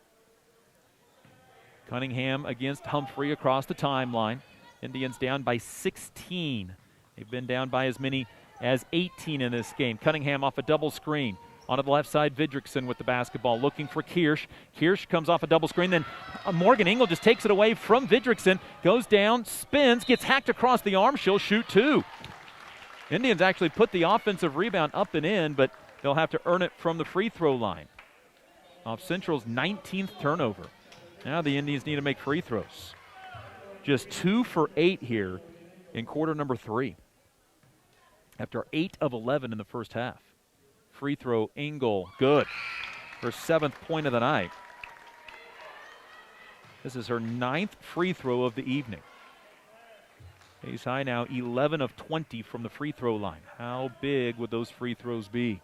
Cunningham against Humphrey across the timeline. Indians down by 16. They've been down by as many as 18 in this game. Cunningham off a double screen. Onto the left side, Vidrickson with the basketball, looking for Kirsch. Kirsch comes off a double screen, then Morgan Engel just takes it away from Vidrickson, goes down, spins, gets hacked across the arm. She'll shoot 2. Indians actually put the offensive rebound up and in, but they'll have to earn it from the free throw line. Off Central's 19th turnover. Now the Indians need to make free throws. Just 2 for 8 here in quarter number 3. After 8 of 11 in the first half. Free throw, Engel, good. Her 7th point of the night. This is her 9th free throw of the evening. Hayes High now 11 of 20 from the free throw line. How big would those free throws be?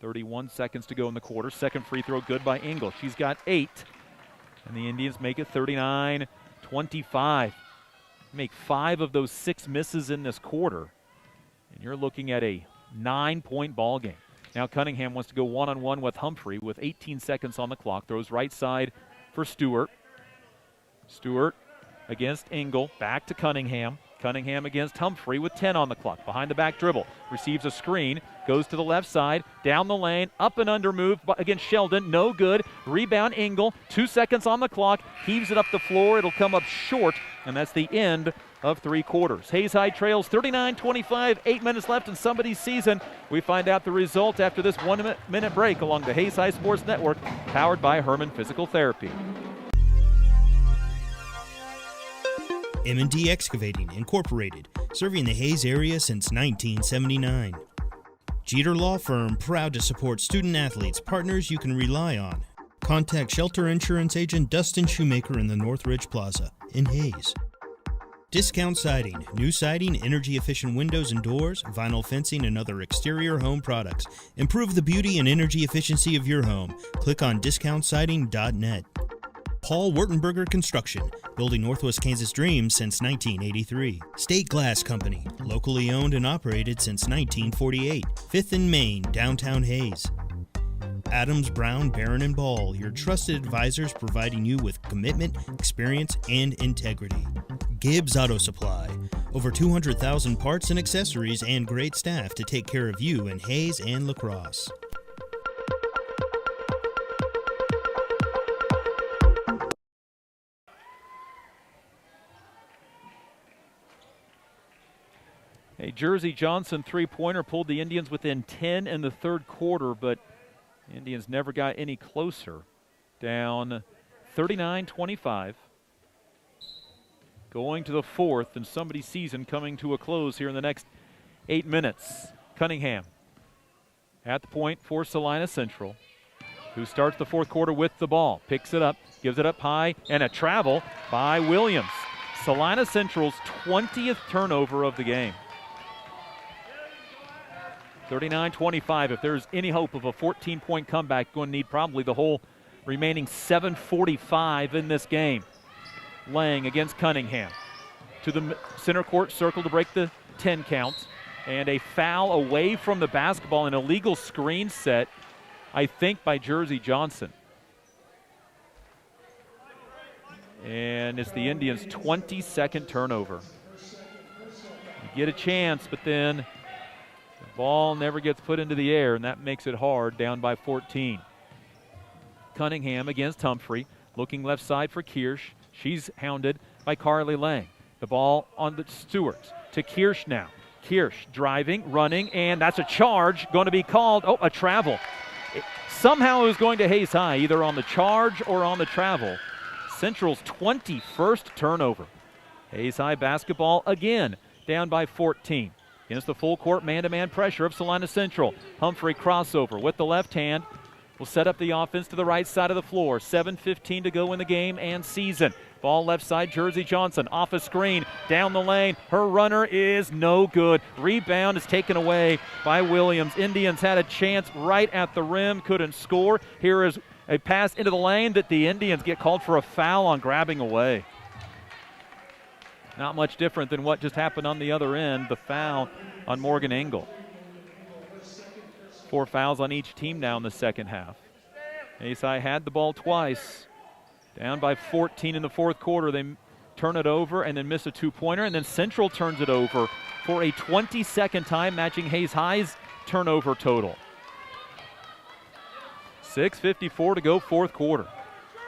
31 seconds to go in the quarter. Second free throw good by Engel. She's got 8. And the Indians make it 39-25. Make 5 of those 6 misses in this quarter. And you're looking at a 9-point ball game. Now Cunningham wants to go one-on-one with Humphrey with 18 seconds on the clock. Throws right side for Stewart. Stewart against Engel. Back to Cunningham. Cunningham against Humphrey with 10 on the clock. Behind the back dribble. Receives a screen. Goes to the left side. Down the lane. Up and under move against Sheldon. No good. Rebound Engel. 2 seconds on the clock. Heaves it up the floor. It'll come up short. And that's the end of 3 quarters. Hayes High trails 39-25. 8 minutes left in somebody's season. We find out the result after this 1 minute break along the Hayes High Sports Network, powered by Herman Physical Therapy. M&D Excavating, Incorporated, serving the Hayes area since 1979. Jeter Law Firm, proud to support student-athletes, partners you can rely on. Contact Shelter Insurance Agent Dustin Shoemaker in the Northridge Plaza in Hayes. Discount Siding, new siding, energy-efficient windows and doors, vinyl fencing, and other exterior home products. Improve the beauty and energy efficiency of your home. Click on discountsiding.net. Paul Wurtenberger Construction, building Northwest Kansas dreams since 1983. State Glass Company, locally owned and operated since 1948. 5th and Main, downtown Hayes. Adams, Brown, Barron & Ball, your trusted advisors providing you with commitment, experience, and integrity. Gibbs Auto Supply, over 200,000 parts and accessories and great staff to take care of you in Hayes and La Crosse. A Jersey Johnson three-pointer pulled the Indians within 10 in the third quarter, but the Indians never got any closer. Down 39-25. Going to the fourth, and somebody's season coming to a close here in the next 8 minutes. Cunningham at the point for Salina Central, who starts the fourth quarter with the ball. Picks it up, gives it up high, and a travel by Williams. Salina Central's 20th turnover of the game. 39-25. If there's any hope of a 14-point comeback, going to need probably the whole remaining 7:45 in this game. Lang against Cunningham. To the center court circle to break the 10 count. And a foul away from the basketball, an illegal screen set, I think, by Jersey Johnson. And it's the Indians' 22nd turnover. You get a chance, but then the ball never gets put into the air, and that makes it hard, down by 14. Cunningham against Humphrey, looking left side for Kirsch. She's hounded by Carly Lang. The ball on the Stewarts to Kirsch now. Kirsch driving, running, and that's a charge going to be called. Oh, a travel. Somehow it was going to Hayes High, either on the charge or on the travel. Central's 21st turnover. Hayes High basketball again, down by 14. Against the full court man-to-man pressure of Salina Central. Humphrey crossover with the left hand. Will set up the offense to the right side of the floor. 7:15 to go in the game and season. Ball left side, Jersey Johnson off a screen, down the lane. Her runner is no good. Rebound is taken away by Williams. Indians had a chance right at the rim, couldn't score. Here is a pass into the lane that the Indians get called for a foul on, grabbing away. Not much different than what just happened on the other end, the foul on Morgan Engel. 4 fouls on each team now in the second half. Hayes High had the ball twice. Down by 14 in the fourth quarter. They turn it over and then miss a two-pointer, and then Central turns it over for a 22nd time, matching Hayes High's turnover total. 6:54 to go, fourth quarter.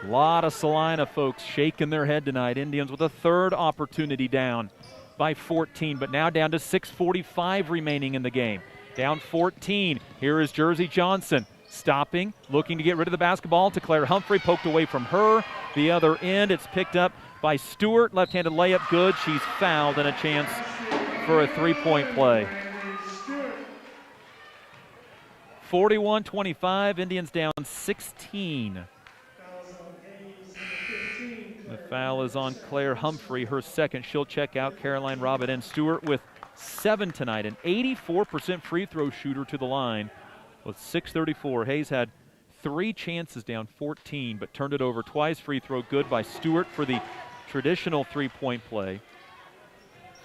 A lot of Salina folks shaking their head tonight. Indians with a third opportunity, down by 14, but now down to 6:45 remaining in the game. Down 14. Here is Jersey Johnson stopping, looking to get rid of the basketball to Claire Humphrey, poked away from her. The other end, it's picked up by Stewart. Left-handed layup, good. She's fouled, and a chance for a three-point play. 41-25, Indians down 16. The foul is on Claire Humphrey, her second. She'll check out. Caroline Robin and Stewart with 7 tonight, an 84% free throw shooter to the line with 6:34. Hayes had 3 chances, down 14, but turned it over twice. Free throw good by Stewart for the traditional three-point play.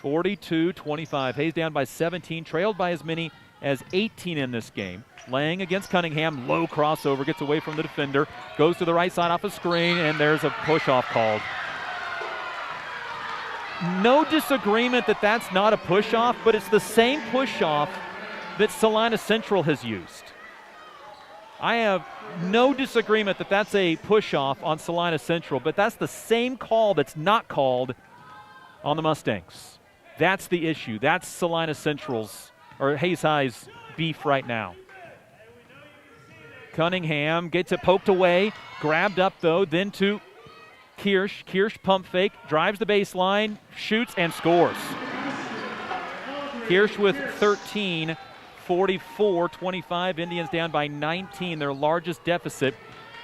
42-25. Hayes down by 17, trailed by as many as 18 in this game. Lang against Cunningham, low crossover, gets away from the defender, goes to the right side off a screen, and there's a push-off called. No disagreement that that's not a push-off, but it's the same push-off that Salina Central has used. I have no disagreement that that's a push-off on Salina Central, but that's the same call that's not called on the Mustangs. That's the issue. That's Salina Central's, or Hayes High's, beef right now. Cunningham gets it poked away, grabbed up though, then to Kirsch. Kirsch pump fake, drives the baseline, shoots, and scores. Kirsch with 13, 44-25. Indians down by 19, their largest deficit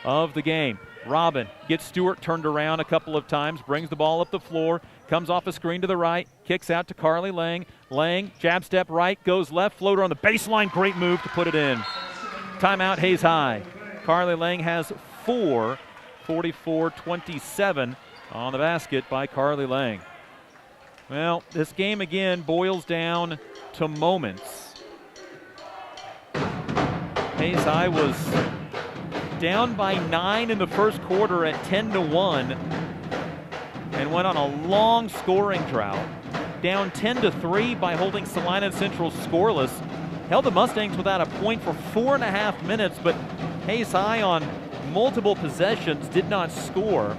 of the game. Robin gets Stewart turned around a couple of times, brings the ball up the floor, comes off a screen to the right, kicks out to Carly Lang. Lang, jab step right, goes left, floater on the baseline, great move to put it in. Timeout, Hayes High. Carly Lang has 4, 44-27 on the basket by Carly Lang. Well, this game again boils down to moments. Hayes High was down by 9 in the first quarter at 10-1 and went on a long scoring drought. Down 10-3 by holding Salina Central scoreless. Held the Mustangs without a point for 4.5 minutes, but Hayes High on multiple possessions did not score,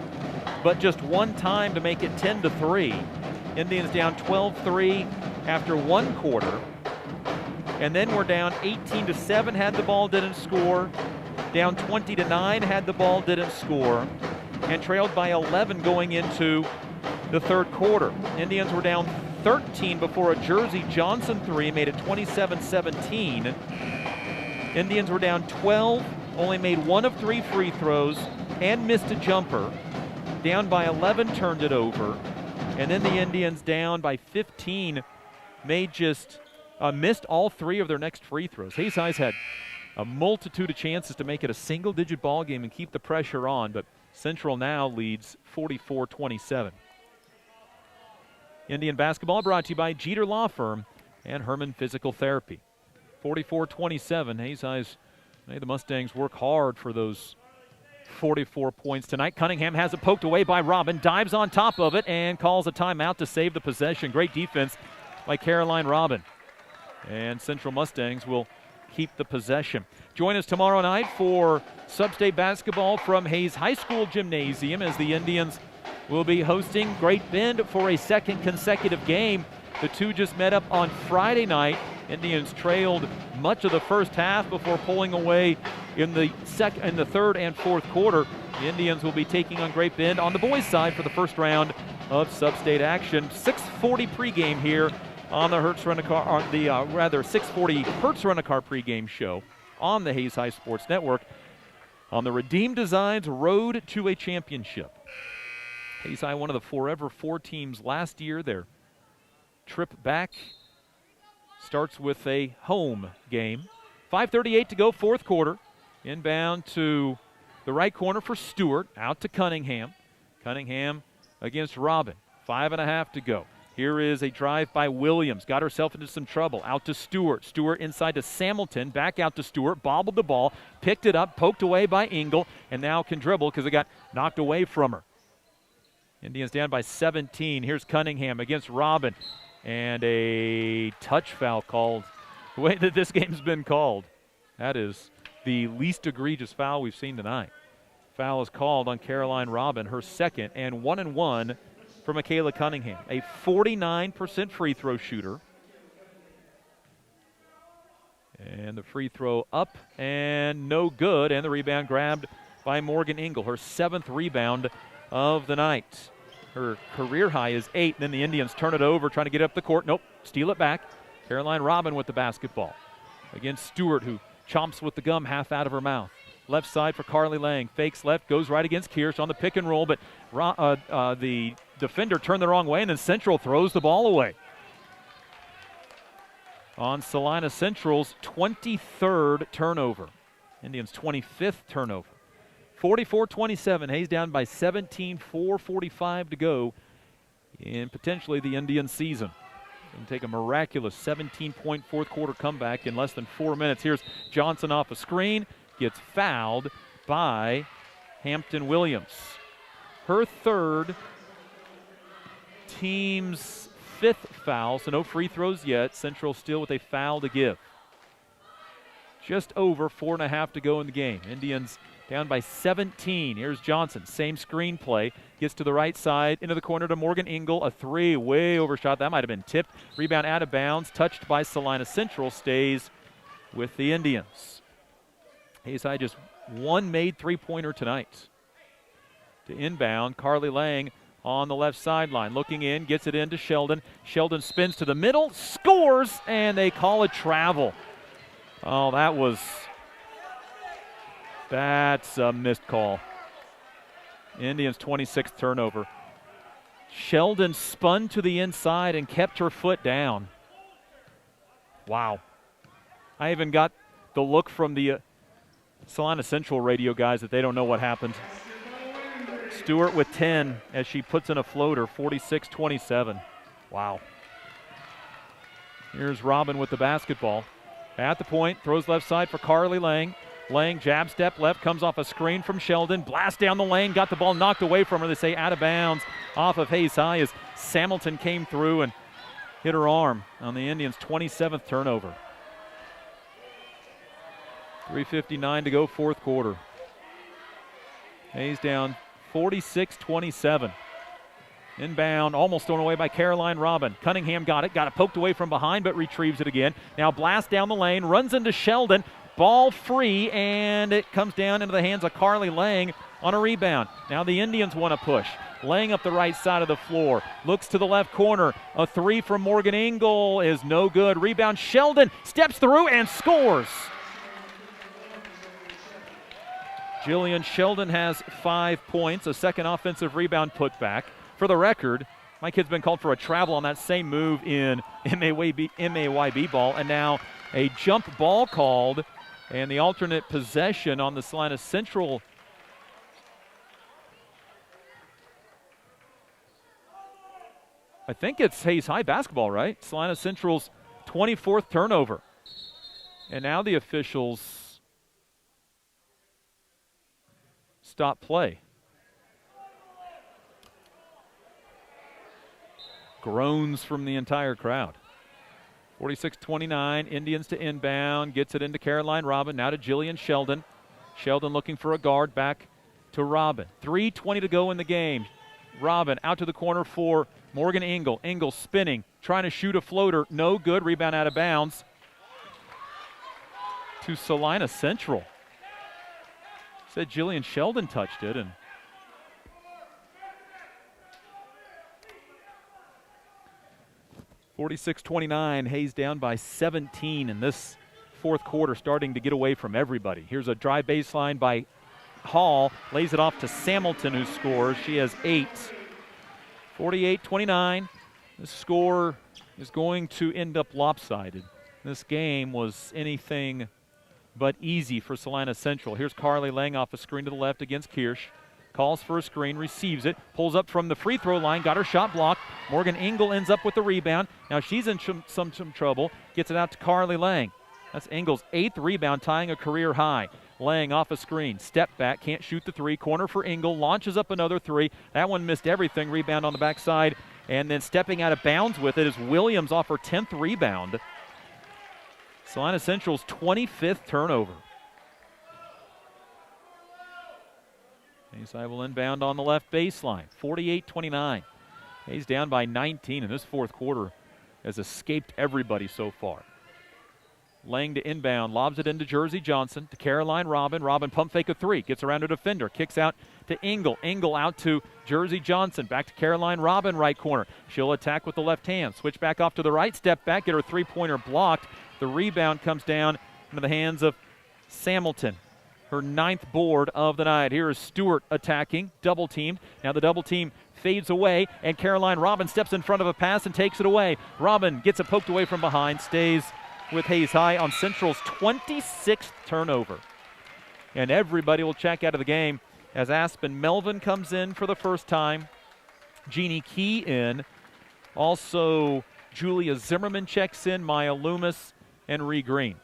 but just one time to make it 10-3. Indians down 12-3 after one quarter. And then we're down 18-7, had the ball, didn't score. Down 20-9, had the ball, didn't score. And trailed by 11 going into the third quarter. Indians were down 13 before a Jersey Johnson three made it 27-17. Indians were down 12, only made 1 of 3 free throws and missed a jumper. Down by 11, turned it over. And then the Indians down by 15 made missed all 3 of their next free throws. Hayes High's had a multitude of chances to make it a single-digit ball game and keep the pressure on, but Central now leads 44-27. Indian basketball brought to you by Jeter Law Firm and Herman Physical Therapy. 44-27. Hayes High's made the Mustangs work hard for those 44 points tonight. Cunningham has it poked away by Robin, dives on top of it, and calls a timeout to save the possession. Great defense by Caroline Robin. And Central Mustangs will keep the possession. Join us tomorrow night for Sub-State basketball from Hayes High School Gymnasium as the Indians will be hosting Great Bend for a second consecutive game. The two just met up on Friday night. Indians trailed much of the first half before pulling away in the third and fourth quarter. The Indians will be taking on Great Bend on the boys' side for the first round of Sub-State action. 6:40 pregame here on the 6:40 Hertz Rent-A-Car pregame show on the Hayes High Sports Network on the Redeemed Designs Road to a Championship. Hayes High, one of the Forever 4 teams last year. Their trip back starts with a home game. 5:38 to go, fourth quarter. Inbound to the right corner for Stewart, out to Cunningham. Cunningham against Robin. 5.5 to go. Here is a drive by Williams. Got herself into some trouble. Out to Stewart. Stewart inside to Samilton. Back out to Stewart. Bobbled the ball. Picked it up. Poked away by Engel. And now can dribble because it got knocked away from her. Indians down by 17. Here's Cunningham against Robin. And a touch foul called. The way that this game's been called, that is the least egregious foul we've seen tonight. Foul is called on Caroline Robin, her second, and 1-1 for Michaela Cunningham, a 49% free throw shooter. And the free throw up and no good, and the rebound grabbed by Morgan Engel, her 7th rebound of the night. Her career high is 8, and then the Indians turn it over, trying to get up the court. Nope, steal it back. Caroline Robin with the basketball against Stewart, who chomps with the gum half out of her mouth. Left side for Carly Lang. Fakes left, goes right against Kirsch on the pick and roll, but the defender turned the wrong way, and then Central throws the ball away. On Salina Central's 23rd turnover. Indians' 25th turnover. 44-27. Hayes down by 17, 4:45 to go in potentially the Indian season. And take a miraculous 17-point fourth quarter comeback in less than 4 minutes. Here's Johnson off a screen, gets fouled by Hampton Williams. Her third, team's fifth foul, so no free throws yet. Central still with a foul to give. Just over 4.5 to go in the game. Indians down by 17. Here's Johnson, same screen play. Gets to the right side, into the corner to Morgan Engel. A three, way overshot. That might have been tipped. Rebound out of bounds, touched by Salina Central, stays with the Indians. Hayes High just one made three-pointer tonight. To inbound, Carly Lang on the left sideline. Looking in, gets it into Sheldon. Sheldon spins to the middle, scores, and they call it travel. Oh, that's a missed call. Indians' 26th turnover. Sheldon spun to the inside and kept her foot down. Wow. I even got the look from the Salina Central radio guys that they don't know what happened. Stewart with 10 as she puts in a floater, 46-27. Wow. Here's Robin with the basketball. At the point, throws left side for Carly Lang. Lang, jab step left, comes off a screen from Sheldon. Blast down the lane, got the ball knocked away from her. They say out of bounds off of Hayes High as Samilton came through and hit her arm on the Indians' 27th turnover. 3:59 to go, fourth quarter. Hayes down 46-27. Inbound, almost thrown away by Caroline Robin. Cunningham got it poked away from behind, but retrieves it again. Now blast down the lane, runs into Sheldon. Ball free, and it comes down into the hands of Carly Lang on a rebound. Now the Indians want to push. Lang up the right side of the floor. Looks to the left corner. A three from Morgan Engel is no good. Rebound, Sheldon steps through and scores. Jillian Sheldon has 5 points, a second offensive rebound put back. For the record, my kid's been called for a travel on that same move in MAYB ball, and now a jump ball called, and the alternate possession on the Salina Central. I think it's Hayes High basketball, right? Salina Central's 24th turnover. And now the officials stop play. Groans from the entire crowd. 46-29, Indians to inbound, gets it into Caroline Robin, now to Jillian Sheldon. Sheldon looking for a guard, back to Robin. 3:20 to go in the game. Robin out to the corner for Morgan Engel. Engel spinning, trying to shoot a floater, no good, rebound out of bounds to Salina Central. Said Jillian Sheldon touched it, and (46-29), Hayes down by 17 in this fourth quarter, starting to get away from everybody. Here's a drive baseline by Hall, lays it off to Samilton, who scores. She has 8. 48-29. This score is going to end up lopsided. This game was anything but easy for Salina Central. Here's Carly laying off a screen to the left against Kirsch. Calls for a screen, receives it, pulls up from the free throw line, got her shot blocked. Morgan Engel ends up with the rebound. Now she's in some trouble, gets it out to Carly Lang. That's Engel's 8th rebound, tying a career high. Lang off a screen, step back, can't shoot the three. Corner for Engel, launches up another three. That one missed everything, rebound on the backside. And then stepping out of bounds with it is Williams off her 10th rebound. Salina Central's 25th turnover. Hayes High will inbound on the left baseline, 48-29. Hayes down by 19, and this fourth quarter has escaped everybody so far. Lang to inbound, lobs it into Jersey Johnson, to Caroline Robin. Robin pump fake a three, gets around a defender, kicks out to Engel. Engel out to Jersey Johnson, back to Caroline Robin, right corner. She'll attack with the left hand, switch back off to the right, step back, get her three-pointer blocked. The rebound comes down into the hands of Samilton. Her 9th board of the night. Here is Stewart attacking, double teamed. Now the double team fades away, and Caroline Robin steps in front of a pass and takes it away. Robin gets it poked away from behind, stays with Hayes High on Central's 26th turnover. And everybody will check out of the game as Aspen Melvin comes in for the first time. Jeannie Key in. Also Julia Zimmerman checks in, Maya Loomis, and Ree Green.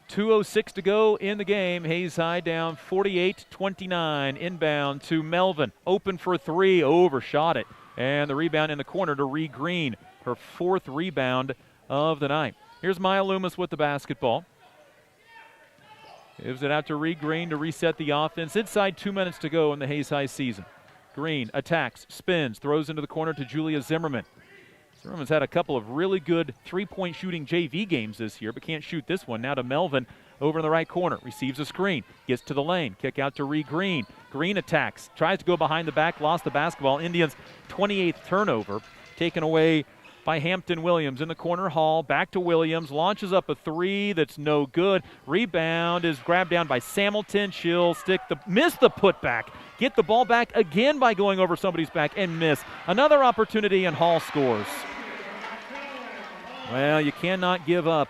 2:06 to go in the game. Hayes High down 48-29. Inbound to Melvin. Open for three. Overshot it. And the rebound in the corner to Ree Green. Her 4th rebound of the night. Here's Maya Loomis with the basketball. Gives it out to Ree Green to reset the offense. Inside 2 minutes to go in the Hayes High season. Green attacks, spins, throws into the corner to Julia Zimmerman. Zimmerman's had a couple of really good three-point shooting JV games this year, but can't shoot this one. Now to Melvin over in the right corner. Receives a screen, gets to the lane, kick out to Ree Green. Green attacks, tries to go behind the back, lost the basketball. Indians' 28th turnover, taken away by Hampton Williams. In the corner, Hall, back to Williams, launches up a three that's no good. Rebound is grabbed down by Samilton. She'll miss the putback. Get the ball back again by going over somebody's back and miss. Another opportunity, and Hall scores. Well, you cannot give up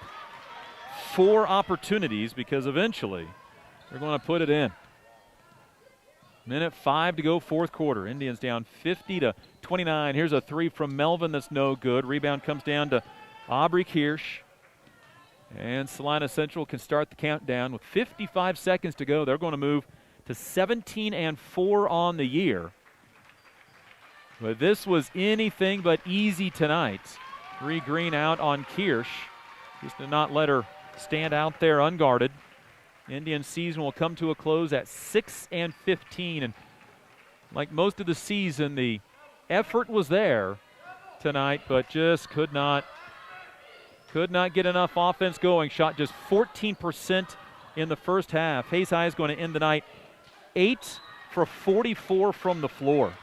4 opportunities because eventually they're going to put it in. Minute 5 to go, 4th quarter. Indians down 50-29. Here's a three from Melvin that's no good. Rebound comes down to Aubrey Kirsch. And Salina Central can start the countdown with 55 seconds to go. They're going to move to 17-4 on the year. But this was anything but easy tonight. Ree Green out on Kirsch. Just to not let her stand out there unguarded. Indian season will come to a close at 6-15. And like most of the season, the effort was there tonight, but just could not get enough offense going. Shot just 14% in the first half. Hayes High is going to end the night 8 for 44 from the floor.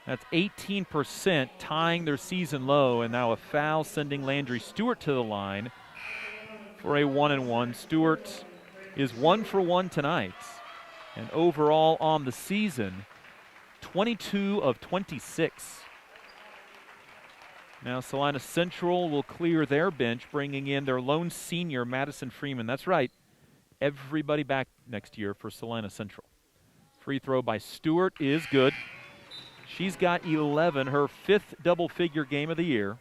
That's 18%, tying their season low, and now a foul sending Landry Stewart to the line for a 1-and-1. Stewart is 1 for 1 tonight, and overall on the season, 22 of 26. Now Salina Central will clear their bench, bringing in their lone senior, Madison Freeman. That's right, everybody back next year for Salina Central. Free throw by Stewart is good. She's got 11, her 5th double-figure game of the year.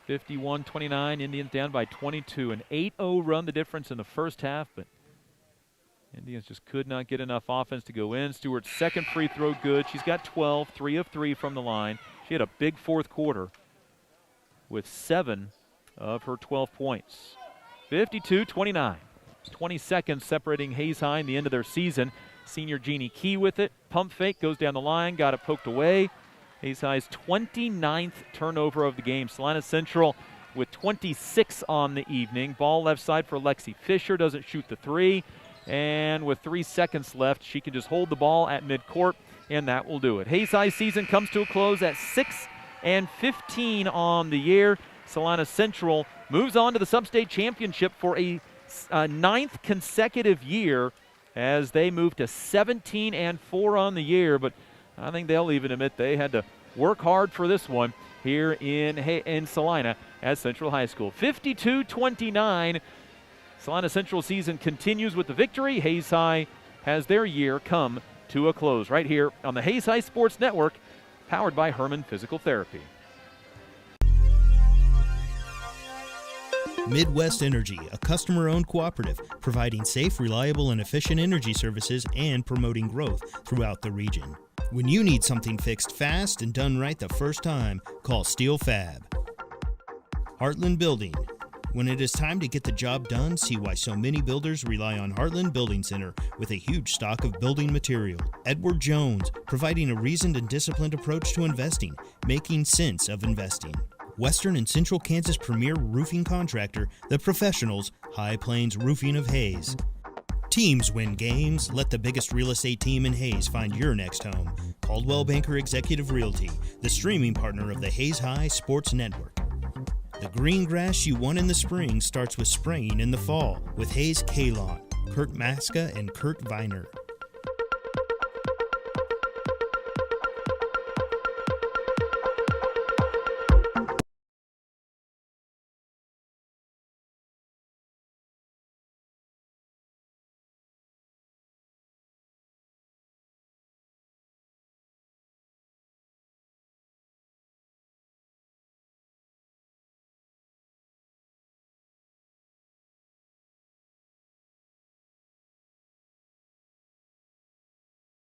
51-29, Indians down by 22. An 8-0 run, the difference in the first half, but Indians just could not get enough offense to go in. Stewart's 2nd free throw good. She's got 12, 3 of 3 from the line. She had a big 4th quarter with 7 of her 12 points. 52-29. 20 seconds separating Hayes High and the end of their season. Senior Jeannie Key with it. Pump fake, goes down the line, got it poked away. Hayes High's 29th turnover of the game. Salina Central with 26 on the evening. Ball left side for Lexi Fisher, doesn't shoot the three. And with 3 seconds left, she can just hold the ball at midcourt, and that will do it. Hayes High season comes to a close at 6-15 on the year. Salina Central moves on to the Sub-State Championship for a 9th consecutive year as they move to 17-4 on the year. But I think they'll even admit they had to work hard for this one here in Salina at Central High School. 52-29. Salina Central season continues with the victory. Hayes High has their year come to a close right here on the Hayes High Sports Network, powered by Herman Physical Therapy. Midwest Energy, a customer-owned cooperative providing safe, reliable, and efficient energy services and promoting growth throughout the region. When you need something fixed fast and done right the first time, call Steel Fab. Heartland Building. When it is time to get the job done, see why so many builders rely on Heartland Building Center with a huge stock of building material. Edward Jones, providing a reasoned and disciplined approach to investing, making sense of investing. Western and Central Kansas premier roofing contractor, The Professionals, High Plains Roofing of Hayes. Teams win games. Let the biggest real estate team in Hayes find your next home. Caldwell Banker Executive Realty, the streaming partner of the Hayes High Sports Network. The green grass you want in the spring starts with spraying in the fall with Hayes K-Lawn, Kurt Maska and Kurt Viner.